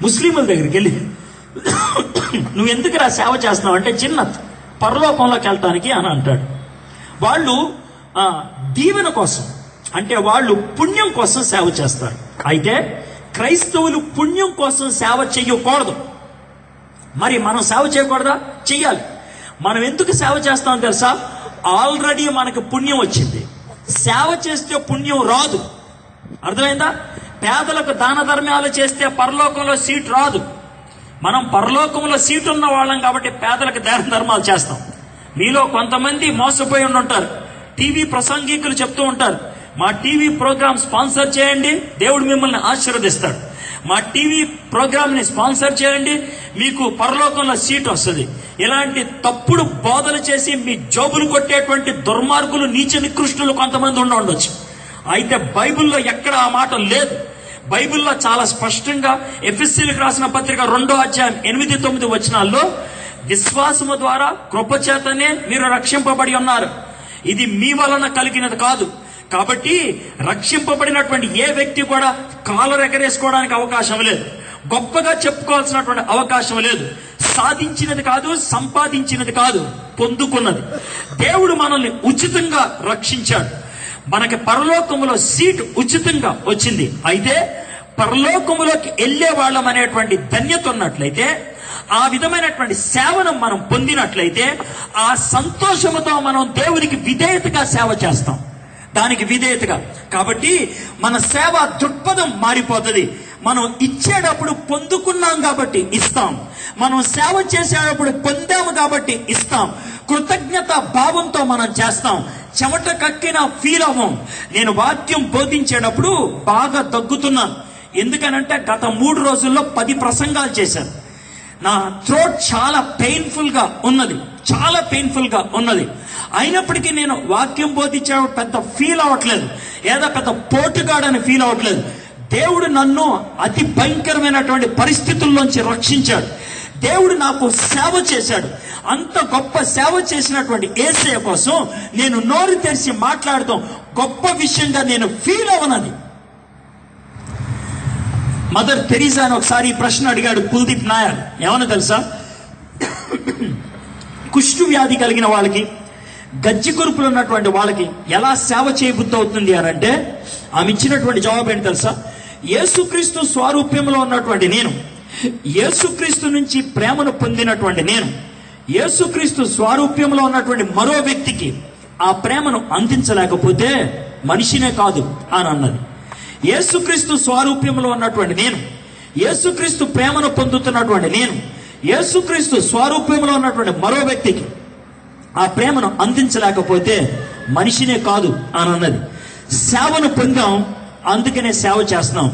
ముస్లింల దగ్గరికి వెళ్ళి నువ్వు ఎందుకురా సేవ చేస్తున్నావు అంటే, జిన్నత్, పరలోకంలోకి వెళ్ళటానికి అని అంటాడు. వాళ్ళు దీవెన కోసం, అంటే వాళ్ళు పుణ్యం కోసం సేవ చేస్తారు. అయితే క్రైస్తవులు పుణ్యం కోసం సేవ చెయ్యకూడదు. మరి మనం సేవ చేయకూడదా? చెయ్యాలి. మనం ఎందుకు సేవ చేస్తామని తెలుసా? ఆల్రెడీ మనకు పుణ్యం వచ్చింది. సేవ చేస్తే పుణ్యం రాదు. అర్థమైందా? పేదలకు దాన ధర్మాలు చేస్తే పరలోకంలో సీట్ రాదు. మనం పరలోకంలో సీటు ఉన్న వాళ్ళం కాబట్టి పేదలకు దాన ధర్మాలు చేస్తాం. మీలో కొంతమంది మోసపోయి ఉంటారు. టీవీ ప్రసంగికులు చెప్తూ ఉంటారు, మా టీవీ ప్రోగ్రామ్ స్పాన్సర్ చేయండి, దేవుడు మిమ్మల్ని ఆశీర్వదిస్తాడు. మా టీవీ ప్రోగ్రామ్ ని స్పాన్సర్ చేయండి, మీకు పరలోకంలో సీట్ వస్తుంది. ఇలాంటి తప్పుడు బోధలు చేసి మీ జోబులు కొట్టేటువంటి దుర్మార్గులు, నీచ నికృష్టులు కొంతమంది ఉండొచ్చు. అయితే బైబిల్లో ఎక్కడ ఆ మాట లేదు. బైబిల్లో చాలా స్పష్టంగా ఎఫెసీయులకు రాసిన పత్రిక 2వ అధ్యాయం 8-9 వచనాల్లో విశ్వాసము ద్వారా కృపచేతనే మీరు రక్షింపబడి ఉన్నారు, ఇది మీ వలన కలిగినది కాదు. కాబట్టి రక్షింపబడినటువంటి ఏ వ్యక్తి కూడా కాలర్ ఎగరేసుకోవడానికి అవకాశం లేదు, గొప్పగా చెప్పుకోవాల్సినటువంటి అవకాశం లేదు. సాధించినది కాదు, సంపాదించినది కాదు, పొందుకున్నది. దేవుడు మనల్ని ఉచితంగా రక్షించాడు. మనకి పరలోకములో సీట్ ఉచితంగా వచ్చింది. అయితే పరలోకములోకి వెళ్లే వాళ్ళం అనేటువంటి ధన్యత ఉన్నట్లయితే, ఆ విధమైనటువంటి సేవను మనం పొందినట్లయితే, ఆ సంతోషముతో మనం దేవునికి విధేయతగా సేవ చేస్తాం, దానికి విధేయతగా. కాబట్టి మన సేవ దృక్పథం మారిపోతుంది. మనం ఇచ్చేటప్పుడు పొందుకున్నాం కాబట్టి ఇస్తాం, మనం సేవ చేసేటప్పుడు పొందాము కాబట్టి ఇస్తాం. కృతజ్ఞత భావంతో మనం చేస్తాం, చెమట కక్కిన ఫీల్ అవ్వం. నేను వాక్యం బోధించేటప్పుడు బాగా దగ్గుతున్నాను. ఎందుకనంటే గత 3 రోజుల్లో 10 ప్రసంగాలు చేశాను. నా థ్రోట్ చాలా పెయిన్ఫుల్ గా ఉన్నది, చాలా పెయిన్ఫుల్ గా ఉన్నది. అయినప్పటికీ నేను వాక్యం బోధించే పెద్ద ఫీల్ అవ్వట్లేదు, ఏదో పెద్ద పోటుగాడని ఫీల్ అవ్వట్లేదు. దేవుడు నన్ను అతి భయంకరమైనటువంటి పరిస్థితుల్లోంచి రక్షించాడు. దేవుడు నాకు సేవ చేశాడు. అంత గొప్ప సేవ చేసినటువంటి యేసయ్య కోసం నేను నోరు తెరిచి మాట్లాడతాం గొప్ప విషయంగా నేను ఫీల్ అవ్వనది. మదర్ తెరీసా అని ఒకసారి ఈ ప్రశ్న అడిగాడు కుల్దీప్ నాయర్. ఏమన్నా తెలుసా? కుష్టు వ్యాధి కలిగిన వాళ్ళకి, గజ్జి కురుపులు ఉన్నటువంటి వాళ్ళకి ఎలా సేవ చేయబుద్ధి అవుతుంది అని అంటే, ఆమె ఇచ్చినటువంటి జవాబు ఏంటి తెలుసా? యేసుక్రీస్తు స్వరూప్యంలో ఉన్నటువంటి నేను, యేసుక్రీస్తు నుంచి ప్రేమను పొందినటువంటి నేను, యేసుక్రీస్తు స్వరూప్యంలో ఉన్నటువంటి మరో వ్యక్తికి ఆ ప్రేమను అందించలేకపోతే మనిషినే కాదు అని అన్నది. యేసుక్రీస్తు స్వరూప్యంలో ఉన్నటువంటి నేను, యేసుక్రీస్తు ప్రేమను పొందుతున్నటువంటి నేను, యేసుక్రీస్తు స్వరూప్యంలో ఉన్నటువంటి మరో వ్యక్తికి ఆ ప్రేమను అందించలేకపోతే మనిషినే కాదు అని అన్నది. సేవను పొందాం, అందుకనే సేవ చేస్తున్నాం.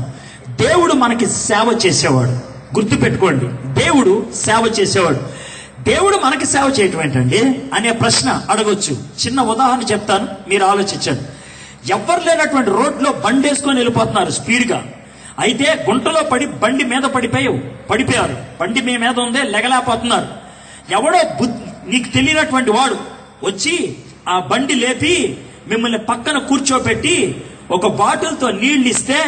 దేవుడు మనకి సేవ చేసేవాడు. గుర్తుపెట్టుకోండి, దేవుడు సేవ చేసేవాడు. దేవుడు మనకి సేవ చేయటం ఏంటండి అనే ప్రశ్న అడగొచ్చు. చిన్న ఉదాహరణ చెప్తాను, మీరు ఆలోచించండి. ఎవ్వరు లేనటువంటి రోడ్లో బండి వేసుకొని వెళ్ళిపోతున్నారు స్పీడ్గా. అయితే గుంటలో పడి బండి మీద పడిపోయారు. బండి మీ మీద ఉందే, లెగలేకపోతున్నారు. ఎవడో నీకు తెలియనటువంటి వాడు వచ్చి ఆ బండి లేపి మిమ్మల్ని పక్కన కూర్చోపెట్టి ఒక బాటిల్తో నీళ్లు ఇస్తే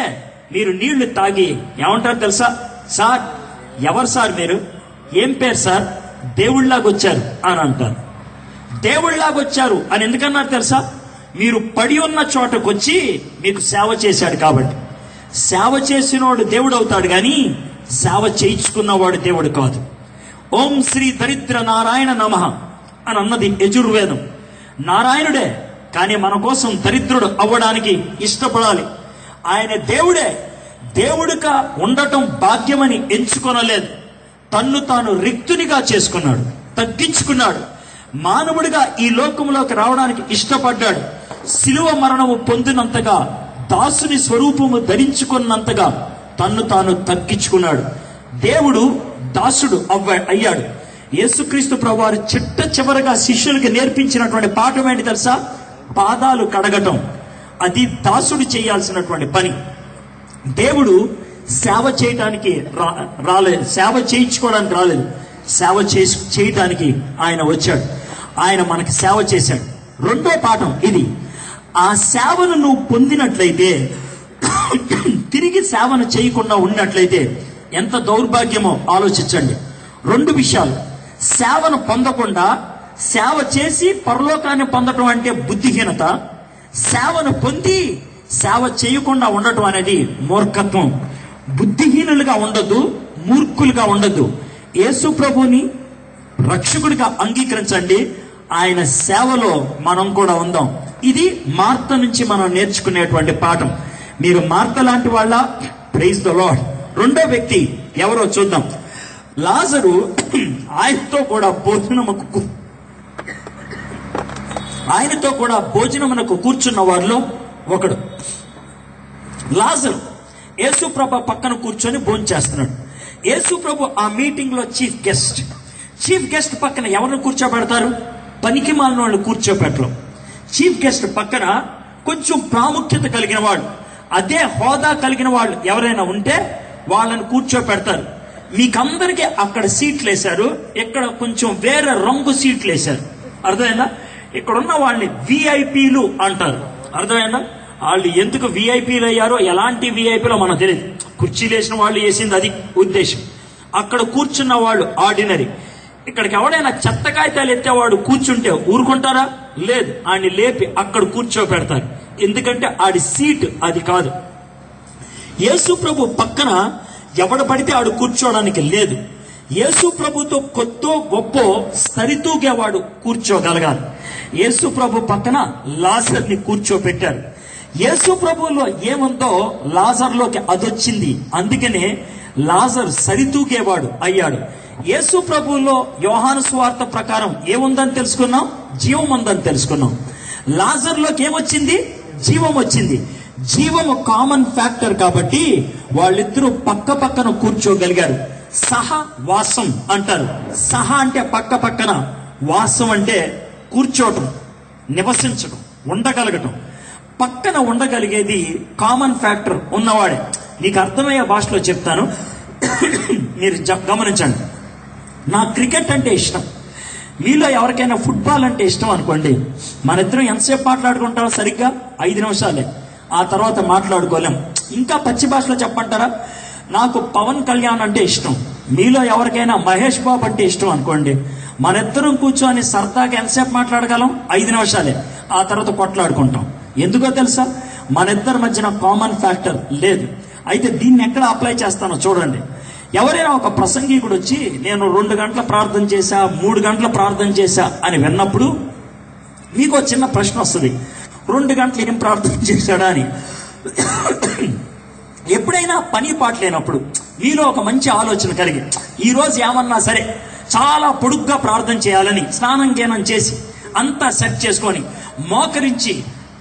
మీరు నీళ్లు తాగి ఏమంటారు తెలుసా? సార్, ఎవరు సార్ మీరు? ఏం పేరు సార్? దేవుళ్లాగా వచ్చారు అని అంటారు. దేవుళ్లాగా వచ్చారు అని ఎందుకన్నారు తెలుసా? మీరు పడి ఉన్న చోటకు వచ్చి మీకు సేవ చేశాడు కాబట్టి. సేవ చేసినవాడు దేవుడు అవుతాడు కానీ సేవ చేయించుకున్నవాడు దేవుడు కాదు. ఓం శ్రీ దరిద్ర నారాయణ నమః అని అన్నది యజుర్వేదం. నారాయణుడే, కానీ మన కోసం దరిద్రుడు అవ్వడానికి ఇష్టపడాలి. ఆయన దేవుడే, దేవుడిగా ఉండటం భాగ్యమని ఎంచుకొనలేదు. తన్ను తాను రిక్తునిగా చేసుకున్నాడు, తగ్గించుకున్నాడు. మానవుడిగా ఈ లోకంలోకి రావడానికి ఇష్టపడ్డాడు. శిలువ మరణము పొందినంతగా, దాసుని స్వరూపము ధరించుకున్నంతగా తన్ను తాను తగ్గించుకున్నాడు. దేవుడు దాసుడు అయ్యాడు. యేసుక్రీస్తు ప్రభువారు చిట్ట చివరగా శిష్యులకి నేర్పించినటువంటి పాఠం ఏంటి తెలుసా? పాదాలు కడగటం. అది దాసుడు చేయాల్సినటువంటి పని. దేవుడు సేవ చేయటానికి రాలేదు, సేవ చేయించుకోవడానికి రాలేదు, సేవ చేయటానికి ఆయన వచ్చాడు. ఆయన మనకి సేవ చేశాడు. రెండో పాఠం ఇది. ఆ సేవను నువ్వు పొందినట్లయితే, తిరిగి సేవను చేయకుండా ఉన్నట్లయితే ఎంత దౌర్భాగ్యమో ఆలోచించండి. 2 విషయాలు. సేవను పొందకుండా సేవ చేసి పరలోకాన్ని పొందటం అంటే బుద్ధిహీనత. సేవను పొంది సేవ చేయకుండా ఉండటం అనేది మూర్ఖత్వం. బుద్ధిహీనులుగా ఉండద్దు, మూర్ఖులుగా ఉండద్దు. యేసు ప్రభుని రక్షకుడిగా అంగీకరించండి, ఆయన సేవలో మనం కూడా ఉందాం. ఇది మార్త నుంచి మనం నేర్చుకునేటువంటి పాఠం. మీరు మార్త లాంటి వాళ్ళ? Praise the lord. రెండో వ్యక్తి ఎవరో చూద్దాం. లాజరు ఆయనతో కూడా భోజనమునకు కూర్చున్న వారిలో ఒకడు. లాజరు యేసుప్రభు పక్కన కూర్చొని భోజనం చేస్తున్నాడు. యేసుప్రభు ఆ మీటింగ్ లో చీఫ్ గెస్ట్ పక్కన ఎవరిని కూర్చోబెడతారు? పనికి మాలిన వాళ్ళు కూర్చోబెట్టరు. చీఫ్ గెస్ట్ పక్కన కొంచెం ప్రాముఖ్యత కలిగిన వాళ్ళు, అదే హోదా కలిగిన వాళ్ళు ఎవరైనా ఉంటే వాళ్ళని కూర్చోపెడతారు. మీకందరికీ అక్కడ సీట్లు వేశారు, ఇక్కడ కొంచెం వేరే రంగు సీట్లు వేశారు. అర్థమైందా? ఇక్కడ ఉన్న వాళ్ళని విఐపీలు అంటారు. అర్థమైందా? వాళ్ళు ఎందుకు విఐపీలు అయ్యారో, ఎలాంటి విఐపీలో మనకు తెలియదు. కుర్చీలు వేసిన వాళ్ళు వేసింది అది ఉద్దేశం. అక్కడ కూర్చున్న వాళ్ళు ఆర్డినరీ. ఇక్కడికి ఎవడైనా చెత్త కాగితాలు ఎత్తేవాడు కూర్చుంటే ఊరుకుంటారా? లేదు, ఆడిని లేపి అక్కడ కూర్చోబెడతారు. ఎందుకంటే ఆడి సీట్ అది కాదు. యేసు ప్రభు పక్కన ఎవడు పడితే ఆడు కూర్చోడానికి లేదు. యేసు ప్రభుతో కొత్తో గొప్ప సరితూగేవాడు కూర్చోగలగాలి. యేసు ప్రభు పక్కన లాజర్ని కూర్చోబెట్టారు. యేసు ప్రభులో ఏముందో లాజర్లోకి అదొచ్చింది. అందుకనే లాజర్ సరితూగేవాడు అయ్యాడు. యేసు ప్రభువులో యోహాను సువార్త ప్రకారం ఏముందని తెలుసుకున్నాం? జీవం ఉందని తెలుసుకున్నాం. లాజర్లోకి ఏమొచ్చింది? జీవం వచ్చింది. జీవము కామన్ ఫ్యాక్టర్ కాబట్టి వాళ్ళిద్దరూ పక్క పక్కన కూర్చోగలిగారు. సహవాసం అంటారు. సహ అంటే పక్క పక్కన, వాసం అంటే కూర్చోవటం, నివసించడం, ఉండగలగటం. పక్కన ఉండగలిగేది కామన్ ఫ్యాక్టర్ ఉన్నవాడే. నీకు అర్థమయ్యే భాషలో చెప్తాను, మీరు గమనించండి. నాకు క్రికెట్ అంటే ఇష్టం. మీలో ఎవరికైనా ఫుట్బాల్ అంటే ఇష్టం అనుకోండి, మన ఇద్దరం ఎంతసేపు మాట్లాడుకుంటాం? సరిగ్గా 5 నిమిషాలే. ఆ తర్వాత మాట్లాడుకోలేం. ఇంకా పచ్చి భాషలో చెప్పంటారా? నాకు పవన్ కళ్యాణ్ అంటే ఇష్టం. మీలో ఎవరికైనా మహేష్ బాబు అంటే ఇష్టం అనుకోండి, మన ఇద్దరం కూర్చొని సరదాగా ఎంతసేపు మాట్లాడగలం? 5 నిమిషాలే. ఆ తర్వాత కొట్లాడుకుంటాం. ఎందుకో తెలుసా? మన ఇద్దరి మధ్యన కామన్ ఫ్యాక్టర్ లేదు. అయితే దీన్ని ఎక్కడ అప్లై చేస్తానో చూడండి. ఎవరైనా ఒక ప్రసంగికుడు వచ్చి నేను 2 గంటల ప్రార్థన చేశా, 3 గంటల ప్రార్థన చేశా అని విన్నప్పుడు మీకు చిన్న ప్రశ్న వస్తుంది, 2 గంటలు ఏం ప్రార్థన చేశాడా అని. ఎప్పుడైనా పని పాట లేనప్పుడు మీలో ఒక మంచి ఆలోచన కలిగి ఈ రోజు ఏమన్నా సరే చాలా పొడుగ్గా ప్రార్థన చేయాలని స్నానం గేనం చేసి అంతా సెట్ చేసుకొని మోకరించి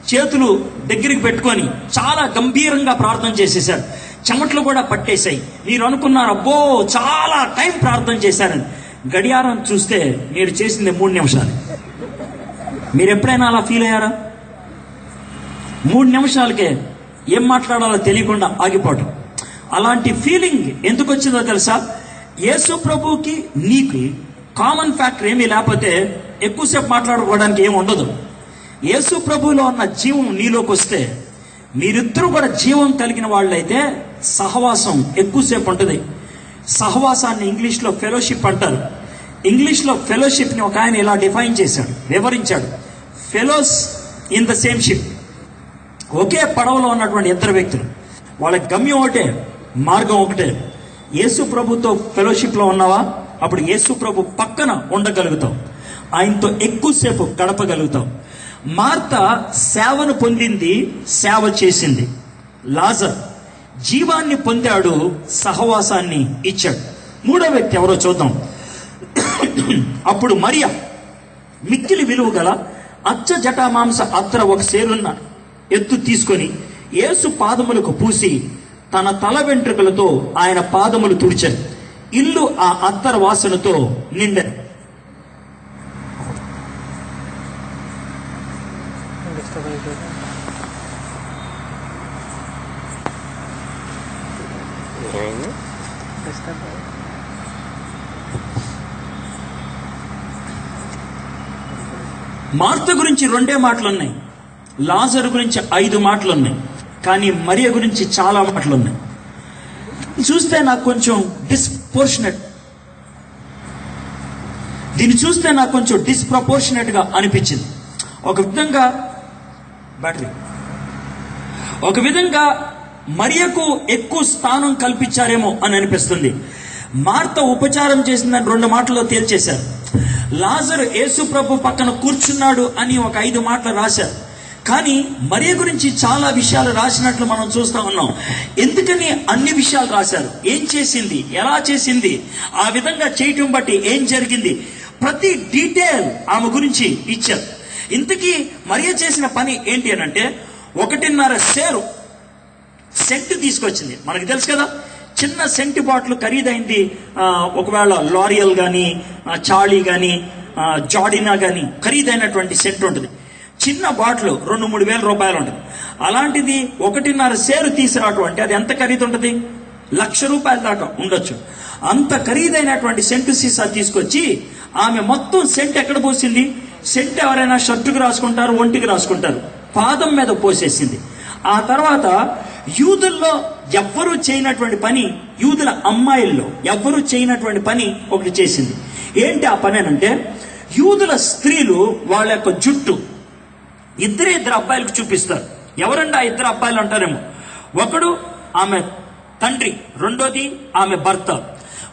చేతులు దగ్గరికి పెట్టుకొని చాలా గంభీరంగా ప్రార్థన చేసేశారు. చెమట్లు కూడా పట్టేశాయి. మీరు అనుకున్నారు అబ్బో చాలా టైం ప్రార్థన చేశారని. గడియారం చూస్తే మీరు చేసింది 3 నిమిషాలు. మీరు ఎప్పుడైనా అలా ఫీల్ అయ్యారా? 3 నిమిషాలకే ఏం మాట్లాడాలో తెలియకుండా ఆగిపోవటం. అలాంటి ఫీలింగ్ ఎందుకు వచ్చిందో తెలుసా? యేసు ప్రభువుకి నీకు కామన్ ఫ్యాక్టర్ ఏమీ లేకపోతే ఎక్కువసేపు మాట్లాడుకోవడానికి ఏమి ఉండదు. యేసు ప్రభువులో ఉన్న జీవం నీలోకి వస్తే మీరిద్దరూ కూడా జీవం కలిగిన వాళ్ళైతే సహవాసం ఎక్కువసేపు ఉంటుంది. సహవాసాన్ని ఇంగ్లీష్లో ఫెలోషిప్ అంటారు. ఇంగ్లీష్లో ఫెలోషిప్ని ఒక ఆయన ఇలా డిఫైన్ చేశాడు, వివరించాడు. Fellows in the same ship. ఒకే పడవలో ఉన్నటువంటి 2 వ్యక్తులు, వాళ్ళ గమ్యం ఒకటే, మార్గం ఒకటే. యేసు ప్రభుతో ఫెలోషిప్లో ఉన్నావా? అప్పుడు యేసు ప్రభు పక్కన ఉండగలుగుతావు, ఆయనతో ఎక్కువసేపు గడపగలుగుతావు. మార్త సేవను పొందింది, సేవ చేసింది. లాజర్ జీవాన్ని పొందాడు, సహవాసాన్ని ఇచ్చాడు. 3వ వ్యక్తి ఎవరో చూద్దాం. అప్పుడు మరియ మిక్కిలి విలువ గల అచ్చ జటామాంస అత్తర ఒక సేరున్న ఎత్తు తీసుకొని యేసు పాదములకు పూసి తన తల వెంట్రుకలతో ఆయన పాదములు తుడిచారు. ఇల్లు ఆ అత్తర వాసనతో నిండారు. మార్త గురించి 2 మాటలు ఉన్నాయి, లాజరు గురించి 5 మాటలు ఉన్నాయి, కానీ మరియ గురించి చాలా మాటలు ఉన్నాయి. చూస్తే నాకు కొంచెం డిస్ప్రపోర్షనేట్ గా అనిపించింది. ఒక విధంగా మరియకు ఎక్కువ స్థానం కల్పించారేమో అని అనిపిస్తుంది. మార్త ఉపచారం చేసిందని 2 మాటల్లో తేల్చేశారు. లాజరు యేసు ప్రభు పక్కన కూర్చున్నాడు అని ఒక 5 మాటలు రాశారు. కానీ మరియ గురించి చాలా విషయాలు రాసినట్లు మనం చూస్తా ఉన్నాం. ఎందుకని అన్ని విషయాలు రాశారు? ఏం చేసింది, ఎలా చేసింది, ఆ విధంగా చేయటం బట్టి ఏం జరిగింది, ప్రతి డీటెయిల్ ఆమె గురించి ఇచ్చారు. ఇంతకీ మరియ చేసిన పని ఏంటి అని అంటే 1.5 సేరు సెంట్ తీసుకొచ్చింది. మనకు తెలుసు కదా, చిన్న సెంట్ బాటిల్ ఖరీదైంది. ఒకవేళ లారియల్ కానీ, చార్లీ కానీ, జాడినా కానీ ఖరీదైనటువంటి సెంట్ ఉంటుంది. చిన్న బాటిల్ 2-3 వేల రూపాయలు ఉంటుంది. అలాంటిది 1.5 సేరు తీసుకురావటం అంటే అది ఎంత ఖరీదు ఉంటుంది? 1,00,000 రూపాయల దాకా ఉండొచ్చు. అంత ఖరీదైనటువంటి సెంటు సీసా తీసుకొచ్చి ఆమె మొత్తం సెంట్ ఎక్కడ పోసింది? సెంట్ ఎవరైనా షర్టుకు రాసుకుంటారు, ఒంటికి రాసుకుంటారు, పాదం మీద పోసేసింది. ఆ తర్వాత యూదుల్లో ఎవ్వరూ చేయనటువంటి పని, యూదుల అమ్మాయిల్లో ఎవ్వరూ చేయనటువంటి పని ఒకటి చేసింది. ఏంటి ఆ పని అంటే, యూదుల స్త్రీలు వాళ్ళ యొక్క జుట్టు ఇద్దరు అబ్బాయిలకు చూపిస్తారు. ఎవరండి ఆ 2 అబ్బాయిలు అంటారేమో. ఒకడు ఆమె తండ్రి, రెండోది ఆమె భర్త.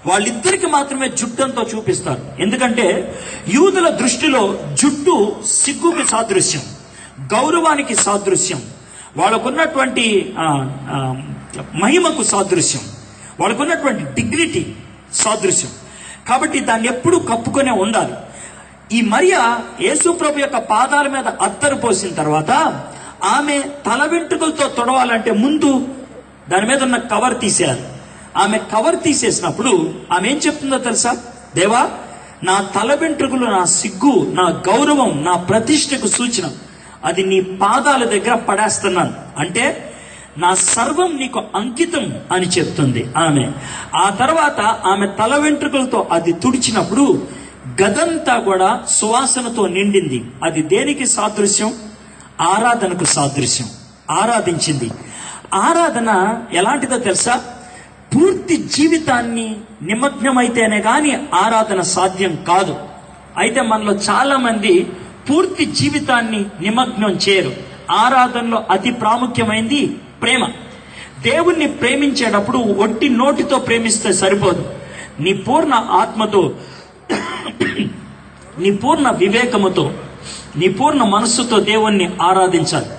వాళ్ళిద్దరికి మాత్రమే జుట్టంతో చూపిస్తారు. ఎందుకంటే యూదుల దృష్టిలో జుట్టు సిగ్గుకి సాదృశ్యం, గౌరవానికి సాదృశ్యం, వాళ్ళకున్నటువంటి మహిమకు సాదృశ్యం, వాళ్ళకున్నటువంటి డిగ్నిటీ సాదృశ్యం. కాబట్టి దాన్ని ఎప్పుడూ కప్పుకొనే ఉండాలి. ఈ మరియ యేసు ప్రభు యొక్క పాదాల మీద అత్తరు పోసిన తర్వాత ఆమె తల వెంట్రుకలతో తొడవాలంటే ముందు దాని మీద ఉన్న కవర్ తీసేయాలి. ఆమె కవర్ తీసేసినప్పుడు ఆమె ఏం చెప్తుందో తెలుసా? దేవా, నా తల వెంట్రుకలు నా సిగ్గు, నా గౌరవం, నా ప్రతిష్టకు సూచన, అది నీ పాదాల దగ్గర పడేస్తున్నాను. అంటే నా సర్వం నీకు అంకితం అని చెప్తుంది ఆమె. ఆ తర్వాత ఆమె తల వెంట్రుకలతో అది తుడిచినప్పుడు గదంతా కూడా సువాసనతో నిండింది. అది దేనికి సాదృశ్యం? ఆరాధనకు సాదృశ్యం. ఆరాధించింది. ఆరాధన ఎలాంటిదో తెలుసా? పూర్తి జీవితాన్ని నిమగ్నమైతేనే గాని ఆరాధన సాధ్యం కాదు. అయితే మనలో చాలా మంది పూర్తి జీవితాన్ని నిమగ్నం చేయరు. ఆరాధనలో అతి ప్రాముఖ్యమైనది ప్రేమ. దేవుణ్ణి ప్రేమించేటప్పుడు ఒట్టి నోటితో ప్రేమిస్తే సరిపోదు. నీ పూర్ణ ఆత్మతో, నీ పూర్ణ వివేకముతో, నీ పూర్ణ మనస్సుతో దేవుణ్ణి ఆరాధించాలి.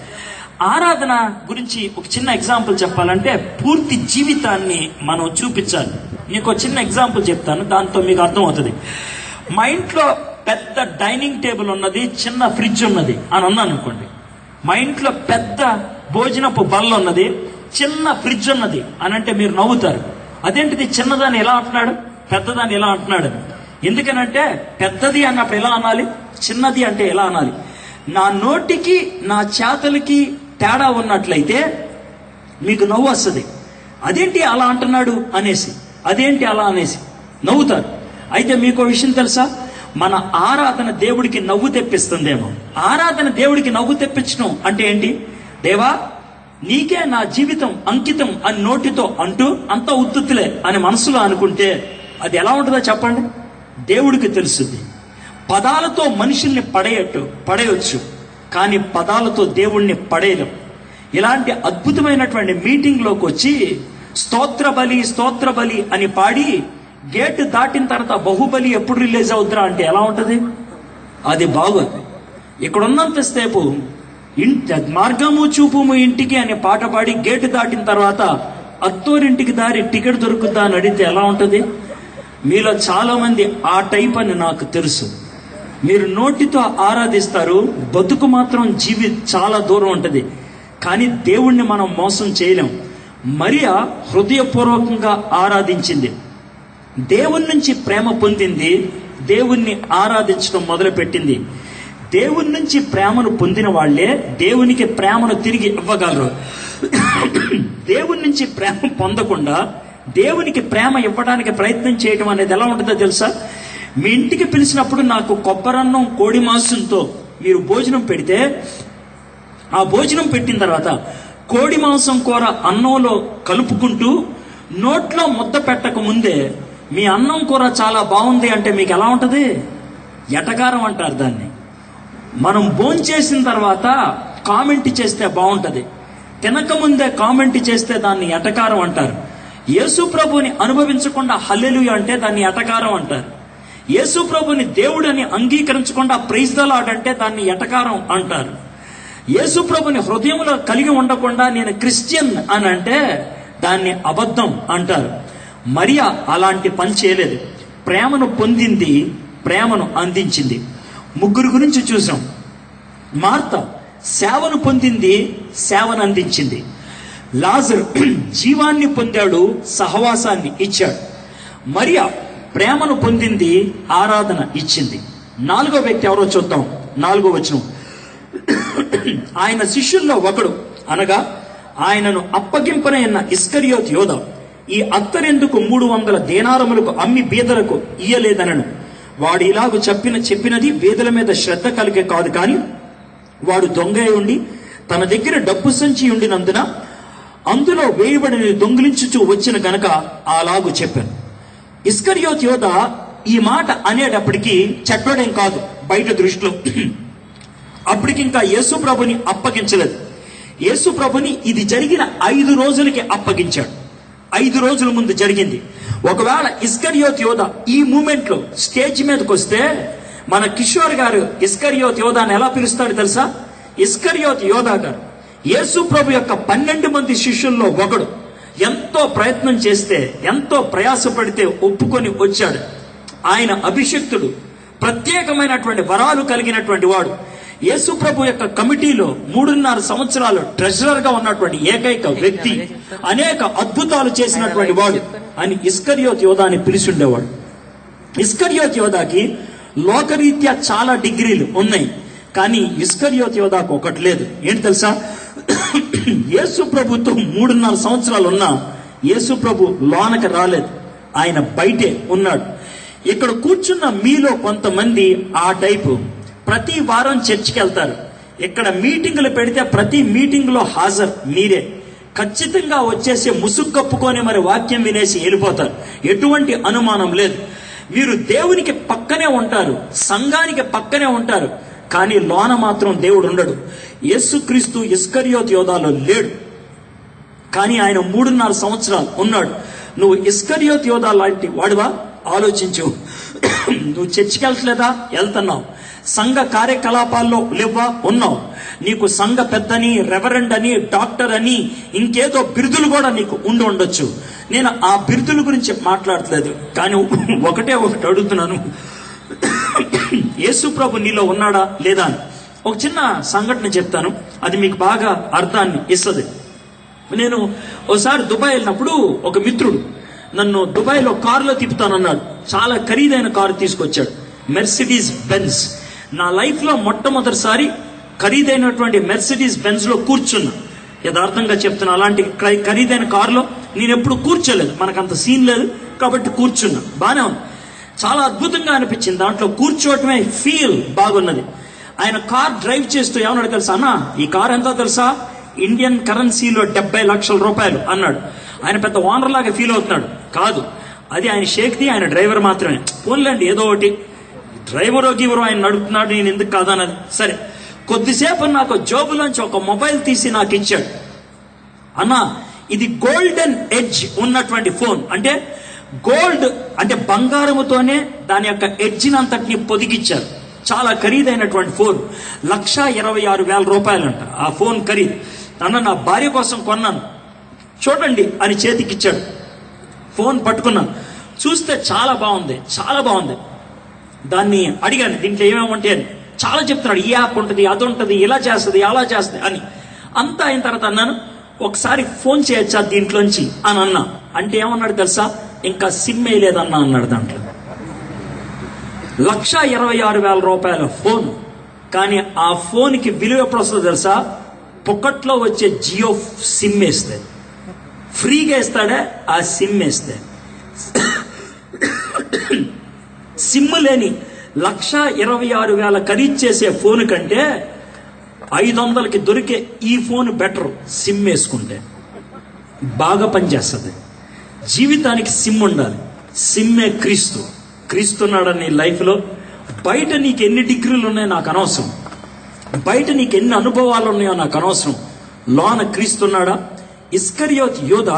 ఆరాధన గురించి ఒక చిన్న ఎగ్జాంపుల్ చెప్పాలంటే పూర్తి జీవితాన్ని మనం చూపించాలి. నీకు ఒక చిన్న ఎగ్జాంపుల్ చెప్తాను, దాంతో మీకు అర్థమవుతుంది. మా ఇంట్లో పెద్ద డైనింగ్ టేబుల్ ఉన్నది, చిన్న ఫ్రిడ్జ్ ఉన్నది అని అన్నాను అనుకోండి. మా ఇంట్లో పెద్ద భోజనపు బల్ల ఉన్నది, చిన్న ఫ్రిడ్జ్ ఉన్నది అని అంటే మీరు నవ్వుతారు. అదేంటిది చిన్నదాన్ని ఎలా అంటున్నాడు, పెద్దదాన్ని ఎలా అంటున్నాడు? ఎందుకనంటే పెద్దది అన్నప్పుడు ఎలా అనాలి, చిన్నది అంటే ఎలా అనాలి? నా నోటికి నా చేతలకి తేడా ఉన్నట్లయితే మీకు నవ్వు వస్తుంది. అదేంటి అలా అంటున్నాడు అనేసి, అదేంటి అలా అనేసి నవ్వుతారు. అయితే మీకు విషయం తెలుసా? మన ఆరాధన దేవుడికి నవ్వు తెప్పిస్తుందేమో. ఆరాధన దేవుడికి నవ్వు తెప్పించడం అంటే ఏంటి? దేవా, నీకే నా జీవితం అంకితం అని నోటితో అంటూ అంత ఉత్తులే అని మనసులో అనుకుంటే అది ఎలా ఉంటుందో చెప్పండి. దేవుడికి తెలుస్తుంది. పదాలతో మనుషుల్ని పడేయొచ్చు, కానీ పదాలతో దేవుణ్ణి పడేయలేం. ఇలాంటి అద్భుతమైనటువంటి మీటింగ్లోకి వచ్చి స్తోత్ర బలి అని పాడి గేటు దాటిన తర్వాత బహుబలి ఎప్పుడు రిలీజ్ అవుతురా అంటే ఎలా ఉంటుంది? అది బాగోదు. ఇక్కడ ఉన్నంతసేపు మార్గము చూపుము ఇంటికి అనే పాట పాడి గేటు దాటిన తర్వాత అత్తోరింటికి దారి టికెట్ దొరుకుద్దా అని అడిగితే ఎలా ఉంటుంది? మీలో చాలా మంది ఆ టైప్ అని నాకు తెలుసు. మీరు నోటితో ఆరాధిస్తారు, బతుకు మాత్రం చాలా దూరం ఉంటుంది. కానీ దేవుణ్ణి మనం మోసం చేయలేం. మరియా హృదయపూర్వకంగా ఆరాధించింది, దేవుని నుంచి ప్రేమ పొందింది, దేవుణ్ణి ఆరాధించడం మొదలుపెట్టింది. దేవుని నుంచి ప్రేమను పొందిన వాళ్లే దేవునికి ప్రేమను తిరిగి ఇవ్వగలరు. దేవుని నుంచి ప్రేమ పొందకుండా దేవునికి ప్రేమ ఇవ్వడానికి ప్రయత్నం చేయడం అనేది ఎలా ఉంటుందో తెలుసా? మీ ఇంటికి పిలిచినప్పుడు నాకు కొబ్బరన్నం కోడి మాంసంతో మీరు భోజనం పెడితే, ఆ భోజనం పెట్టిన తర్వాత కోడి మాంసం కూర అన్నంలో కలుపుకుంటూ నోట్లో ముద్ద పెట్టక ముందే మీ అన్నం కూర చాలా బాగుంది అంటే మీకు ఎలా ఉంటుంది? ఎటకారం అంటారు దాన్ని. మనం భోంచేసిన తర్వాత కామెంట్ చేస్తే బాగుంటుంది, తినకముందే కామెంట్ చేస్తే దాన్ని ఎటకారం అంటారు. యేసు ప్రభుని అనుభవించకుండా హల్లెలూయా అంటే దాన్ని ఎటకారం అంటారు. యేసు ప్రభుని దేవుడని అంగీకరించకుండా ప్రైజ్ ద లార్డ్ అంటే దాన్ని ఎటకారం అంటారు. యేసు ప్రభుని హృదయంలో కలిగి ఉండకుండా నేను క్రిస్టియన్ అని అంటే దాన్ని అబద్ధం అంటారు. మరియా అలాంటి పని చేయలేదు. ప్రేమను పొందింది, ప్రేమను అందించింది. ముగ్గురు గురించి చూసాం. మార్త సేవను పొందింది, సేవను అందించింది. లాజరు జీవాన్ని పొందాడు, సహవాసాన్ని ఇచ్చాడు. మరియా ప్రేమను పొందింది, ఆరాధన ఇచ్చింది. 4వ వ్యక్తి ఎవరో చూద్దాం. 4వ వచనం. ఆయన శిష్యుల్లో ఒకడు, అనగా ఆయనను అప్పగింపనైన ఇస్కరియోతు యోధ, ఈ అత్తరెందుకు 300 దేనారములకు అమ్మి బీదలకు ఇయ్యలేదనను. వాడు ఇలాగూ చెప్పినది బీదల మీద శ్రద్ధ కలిగే కాదు, కానీ వాడు దొంగ ఉండి తన దగ్గర డబ్బు సంచి ఉండినందున అందులో వేయబడిన దొంగిలించుచూ వచ్చిన గనక అలాగూ చెప్పాను. ఇస్కరియోతు యోధ ఈ మాట అనేటప్పటికీ చెడ్డోడేం కాదు బయట దృష్టిలో. అప్పటికి ఇంకా యేసు ప్రభుని అప్పగించలేదు. యేసు ప్రభుని ఇది జరిగిన 5 రోజులకి అప్పగించాడు. 5 రోజుల ముందు జరిగింది. ఒకవేళ ఇస్కరియోతు యోధ ఈ మూమెంట్ లో స్టేజ్ మీదకి వస్తే మన కిషోర్ గారు ఇస్కరియోతు యోధాని ఎలా పిలుస్తాడు తెలుసా? ఇస్కరియోతు యోధ గారు యేసు ప్రభు యొక్క 12 మంది శిష్యుల్లో ఒకడు. ఎంతో ప్రయత్నం చేస్తే, ఎంతో ప్రయాసపడితే ఒప్పుకొని వచ్చాడు. ఆయన అభిషిక్తుడు, ప్రత్యేకమైనటువంటి వరాలు కలిగినటువంటి వాడు. యేసు ప్రభు యొక్క కమిటీలో 3.5 సంవత్సరాలు ట్రెజరర్ గా ఉన్నటువంటి ఏకైక వ్యక్తి, అనేక అద్భుతాలు చేసినటువంటి వాడు అని ఇస్కరియోతు యోధ అని పిలిచుండేవాడు. ఇస్కరియోతు యోధాకి లోకరీత్యా చాలా డిగ్రీలు ఉన్నాయి, కానీ ఇస్కరియోతు యోధాకు ఒకటి లేదు. ఏంటి తెలుసా? యేసు ప్రభుతో 3.5 సంవత్సరాలు ఉన్నా యేసు ప్రభు లోనకి రాలేదు, ఆయన బయటే ఉన్నాడు. ఇక్కడ కూర్చున్న మీలో కొంతమంది ఆ టైపు. ప్రతి వారం చర్చికి వెళ్తారు. ఇక్కడ మీటింగులు పెడితే ప్రతి మీటింగ్ లో హాజరు మీరే. ఖచ్చితంగా వచ్చేసి ముసుగు కప్పుకొని మరి వాక్యం వినేసి వెళ్ళిపోతారు. ఎటువంటి అనుమానం లేదు. మీరు దేవునికి పక్కనే ఉంటారు, సంఘానికి పక్కనే ఉంటారు, కానీ లోన మాత్రం దేవుడు ఉండడు. యేసుక్రీస్తు ఇస్కరియోతు యోధాలో లేడు, కానీ ఆయన 3.5 సంవత్సరాలు ఉన్నాడు. నువ్వు ఇస్కరియోతు యోధా లాంటి వాడివా? ఆలోచించు. నువ్వు చర్చికి వెళ్తలేదా? వెళ్తున్నావు. సంఘ కార్యకలాపాల్లో లేవా? ఉన్నావు. నీకు సంఘ పెద్దని, రెవరెండ్ అని, డాక్టర్ అని, ఇంకేదో బిరుదులు కూడా నీకు ఉండి ఉండొచ్చు. నేను ఆ బిరుదుల గురించి మాట్లాడట్లేదు, కానీ ఒకటి అడుగుతున్నాను, యేసు ప్రభు నీలో ఉన్నాడా లేదా అని. ఒక చిన్న సంఘటన చెప్తాను, అది మీకు బాగా అర్థాన్ని ఇస్తుంది. నేను ఒకసారి దుబాయ్ వెళ్ళినప్పుడు ఒక మిత్రుడు నన్ను దుబాయ్లో కారులో తిప్పుతానన్నాడు. చాలా ఖరీదైన కారు తీసుకొచ్చాడు, మెర్సిడీస్ బెంజ్. నా లైఫ్ లో మొట్టమొదటిసారి ఖరీదైనటువంటి మెర్సిడీస్ బెంజ్ లో కూర్చున్నా. యథార్థంగా చెప్తున్నా, అలాంటి ఖరీదైన కారులో నేను ఎప్పుడు కూర్చోలేదు, మనకంత సీన్ లేదు కాబట్టి కూర్చున్నా. బానే ఉంది, చాలా అద్భుతంగా అనిపించింది. దాంట్లో కూర్చోవటమే ఫీల్ బాగున్నది. ఆయన కార్ డ్రైవ్ చేస్తూ ఏమన్నాడు తెలుసా? అన్న, ఈ కార్ ఎంతో తెలుసా? ఇండియన్ కరెన్సీలో 70 లక్షల రూపాయలు అన్నాడు. ఆయన పెద్ద ఓనర్ లాగా ఫీల్ అవుతున్నాడు. కాదు, అది ఆయన షేక్ది, ఆయన డ్రైవర్ మాత్రమే. పోన్లేండి, ఏదో ఒకటి డ్రైవరో గీవరో ఆయన నడుపుతున్నాడు, నేను ఎందుకు కాదన్నది. సరే, కొద్దిసేపు నాకు జోబులోంచి ఒక మొబైల్ తీసి నాకు ఇచ్చాడు. అన్నా, ఇది గోల్డెన్ ఎడ్జ్ ఉన్నటువంటి ఫోన్. అంటే గోల్డ్ అంటే బంగారముతోనే దాని యొక్క ఎడ్జిని అంతటిని పొదిగిచ్చారు. చాలా ఖరీదైనటువంటి ఫోన్, 1,26,000 రూపాయలంట ఆ ఫోన్ ఖరీదు. అన్న, నా భార్య కోసం కొన్నాను, చూడండి అని చేతికిచ్చాడు. ఫోన్ పట్టుకున్నాను, చూస్తే చాలా బాగుంది, చాలా బాగుంది. దాన్ని అడిగాను, దీంట్లో ఏమేమి ఉంటాయి అని. చాలా చెప్తున్నాడు, ఈ యాప్ ఉంటుంది, అది ఉంటుంది, ఇలా చేస్తుంది, అలా చేస్తుంది అని. అంతా అయిన తర్వాత అన్నాను, ఒకసారి ఫోన్ చేయొచ్చా దీంట్లోంచి అని అన్నా. అంటే ఏమన్నాడు తెలుసా? ఇంకా సిమ్ వేయలేదన్నా అన్నాడు. దాంట్లో 1,26,000 రూపాయల ఫోన్. కానీ ఆ ఫోన్కి విలువ ఎప్పుడు వస్తుందో తెలుసా? పొక్కట్లో వచ్చే జియో సిమ్ వేస్తే, ఫ్రీగా ఇస్తాడే ఆ సిమ్ వేస్తే. సిమ్ లేని 1,26,000 ఖరీదు చేసే ఫోన్ కంటే 500కి దొరికే ఈ ఫోన్ బెటర్. సిమ్ వేసుకుంటే బాగా పనిచేస్తుంది. జీవితానికి సిమ్ ఉండాలి. సిమ్మే క్రీస్తు. క్రీస్తున్నాడని నీ లైఫ్లో. బయట నీకు ఎన్ని డిగ్రీలు ఉన్నాయో నాకు అనవసరం, బయట నీకు ఎన్ని అనుభవాలు ఉన్నాయో నాకు అనవసరం. లోన క్రీస్తున్నాడా? ఇస్కరియోతు యోధ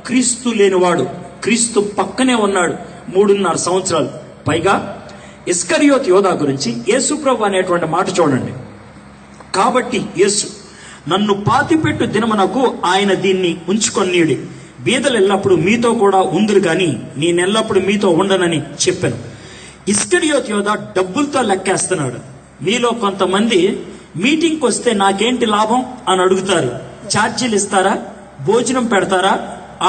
క్రీస్తు లేనివాడు, క్రీస్తు పక్కనే ఉన్నాడు 3.5 సంవత్సరాలు. పైగా ఇస్కరియోతు యోధ గురించి యేసు ప్రభు అనేటువంటి మాట చూడండి. కాబట్టి యేసు నన్ను పాతిపెట్టు దినమునకు ఆయన దీన్ని ఉంచుకొన్నీడి. బీదలు ఎల్లప్పుడు మీతో కూడా ఉందురు గాని నేనెల్లప్పుడు మీతో ఉండనని చెప్పాను. ఇస్కరియోతు యోధా డబ్బులతో లెక్కేస్తున్నాడు. మీలో కొంతమంది మీటింగ్కి వస్తే నాకేంటి లాభం అని అడుగుతారు. ఛార్జీలు ఇస్తారా, భోజనం పెడతారా,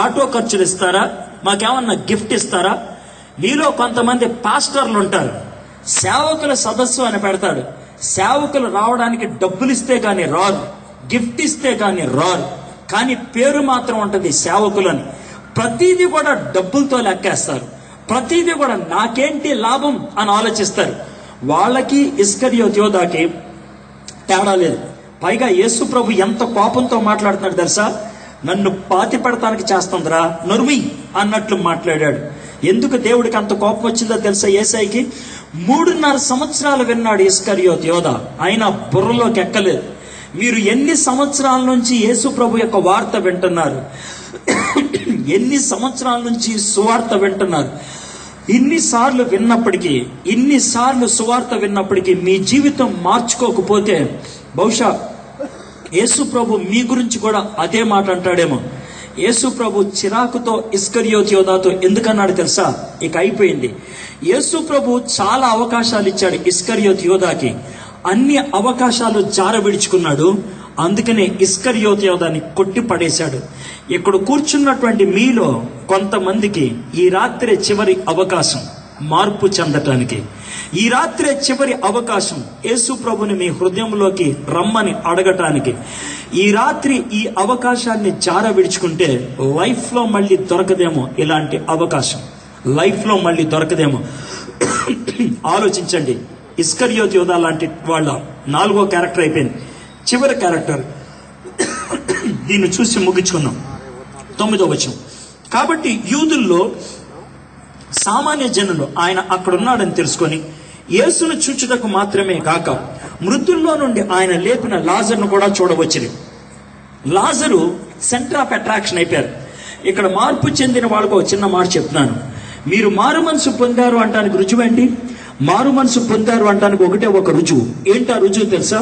ఆటో ఖర్చులు ఇస్తారా, మాకేమన్నా గిఫ్ట్ ఇస్తారా? మీలో కొంతమంది పాస్టర్లు ఉంటారు. సేవకుల సదస్సు అని పెడతాడు. సేవకులు రావడానికి డబ్బులు ఇస్తే గాని రారు, గిఫ్ట్ ఇస్తే గాని రారు. కానీ పేరు మాత్రం ఉంటది సేవకులని. ప్రతిదీ కూడా డబ్బులతో లెక్కేస్తారు. ప్రతిదీ కూడా నాకేంటి లాభం అని ఆలోచిస్తారు. వాళ్ళకి ఇస్కరియోతు యోధాకి తేడా లేదు. పైగా యేసు ప్రభు ఎంత కోపంతో మాట్లాడుతున్నాడు తెలుసా? నన్ను పాతి పెడతానికి చేస్తుందిరా నరుమి అన్నట్లు మాట్లాడాడు. ఎందుకు దేవుడికి అంత కోపం వచ్చిందో తెలుసా? యేసయ్యకి 3.5 సంవత్సరాలు విన్నాడు ఇస్కరియోతు యోధా, అయినా బుర్రలోకి ఎక్కలేదు. మీరు ఎన్ని సంవత్సరాల నుంచి యేసు ప్రభు యొక్క వార్త వింటున్నారు? ఎన్ని సంవత్సరాల నుంచి సువార్త వింటున్నారు? ఇన్నిసార్లు సువార్త విన్నప్పటికీ మీ జీవితం మార్చుకోకపోతే బహుశా యేసు ప్రభు మీ గురించి కూడా అదే మాట అంటాడేమో. యేసు ప్రభు చిరాకుతో ఇస్కరియోతు యోధాతో ఎందుకన్నాడు తెలుసా? ఇక అయిపోయింది. యేసు ప్రభు చాలా అవకాశాలు ఇచ్చాడు ఇస్కరియోతు యోధాకి. అన్ని అవకాశాలు జారవిడుచుకున్నాడు. అందుకనే ఇస్కరియోతు యోధాని కొట్టి పడేశాడు. ఇక్కడ కూర్చున్నటువంటి మీలో కొంతమందికి ఈ రాత్రి చివరి అవకాశం మార్పు చెందటానికి. ఈ రాత్రే చివరి అవకాశం యేసు ప్రభుని మీ హృదయంలోకి రమ్మని అడగటానికి. ఈ రాత్రి ఈ అవకాశాన్ని జార విడుచుకుంటే లైఫ్ లో మళ్ళీ దొరకదేమో. ఇలాంటి అవకాశం లైఫ్ లో మళ్ళీ దొరకదేమో. ఆలోచించండి. ఇస్కరియోతు యోధా లాంటి వాళ్ళ 4వ క్యారెక్టర్ అయిపోయింది. చివరి క్యారెక్టర్ దీన్ని చూసి ముగించుకున్నాం. 9వ వచనం. కాబట్టి యూదుల్లో సామాన్య జనులు ఆయన అక్కడున్నాడని తెలుసుకొని యేసును చూచుటకు మాత్రమే కాక మృతుల్లో నుండి ఆయన లేపిన లాజరును కూడా చూడవచ్చును. లాజరు సెంటర్ ఆఫ్ అట్రాక్షన్ అయిపోయారు. ఇక్కడ మార్పు చెందిన వాళ్ళకు ఒక చిన్న మాట చెప్తున్నాను. మీరు మారు మనసు పొందారు అంటానికి రుజువేంటి? మారు మనసు పొందారు అంటానికి ఒకటే ఒక రుజువు. ఏంటా రుజువు తెలుసా?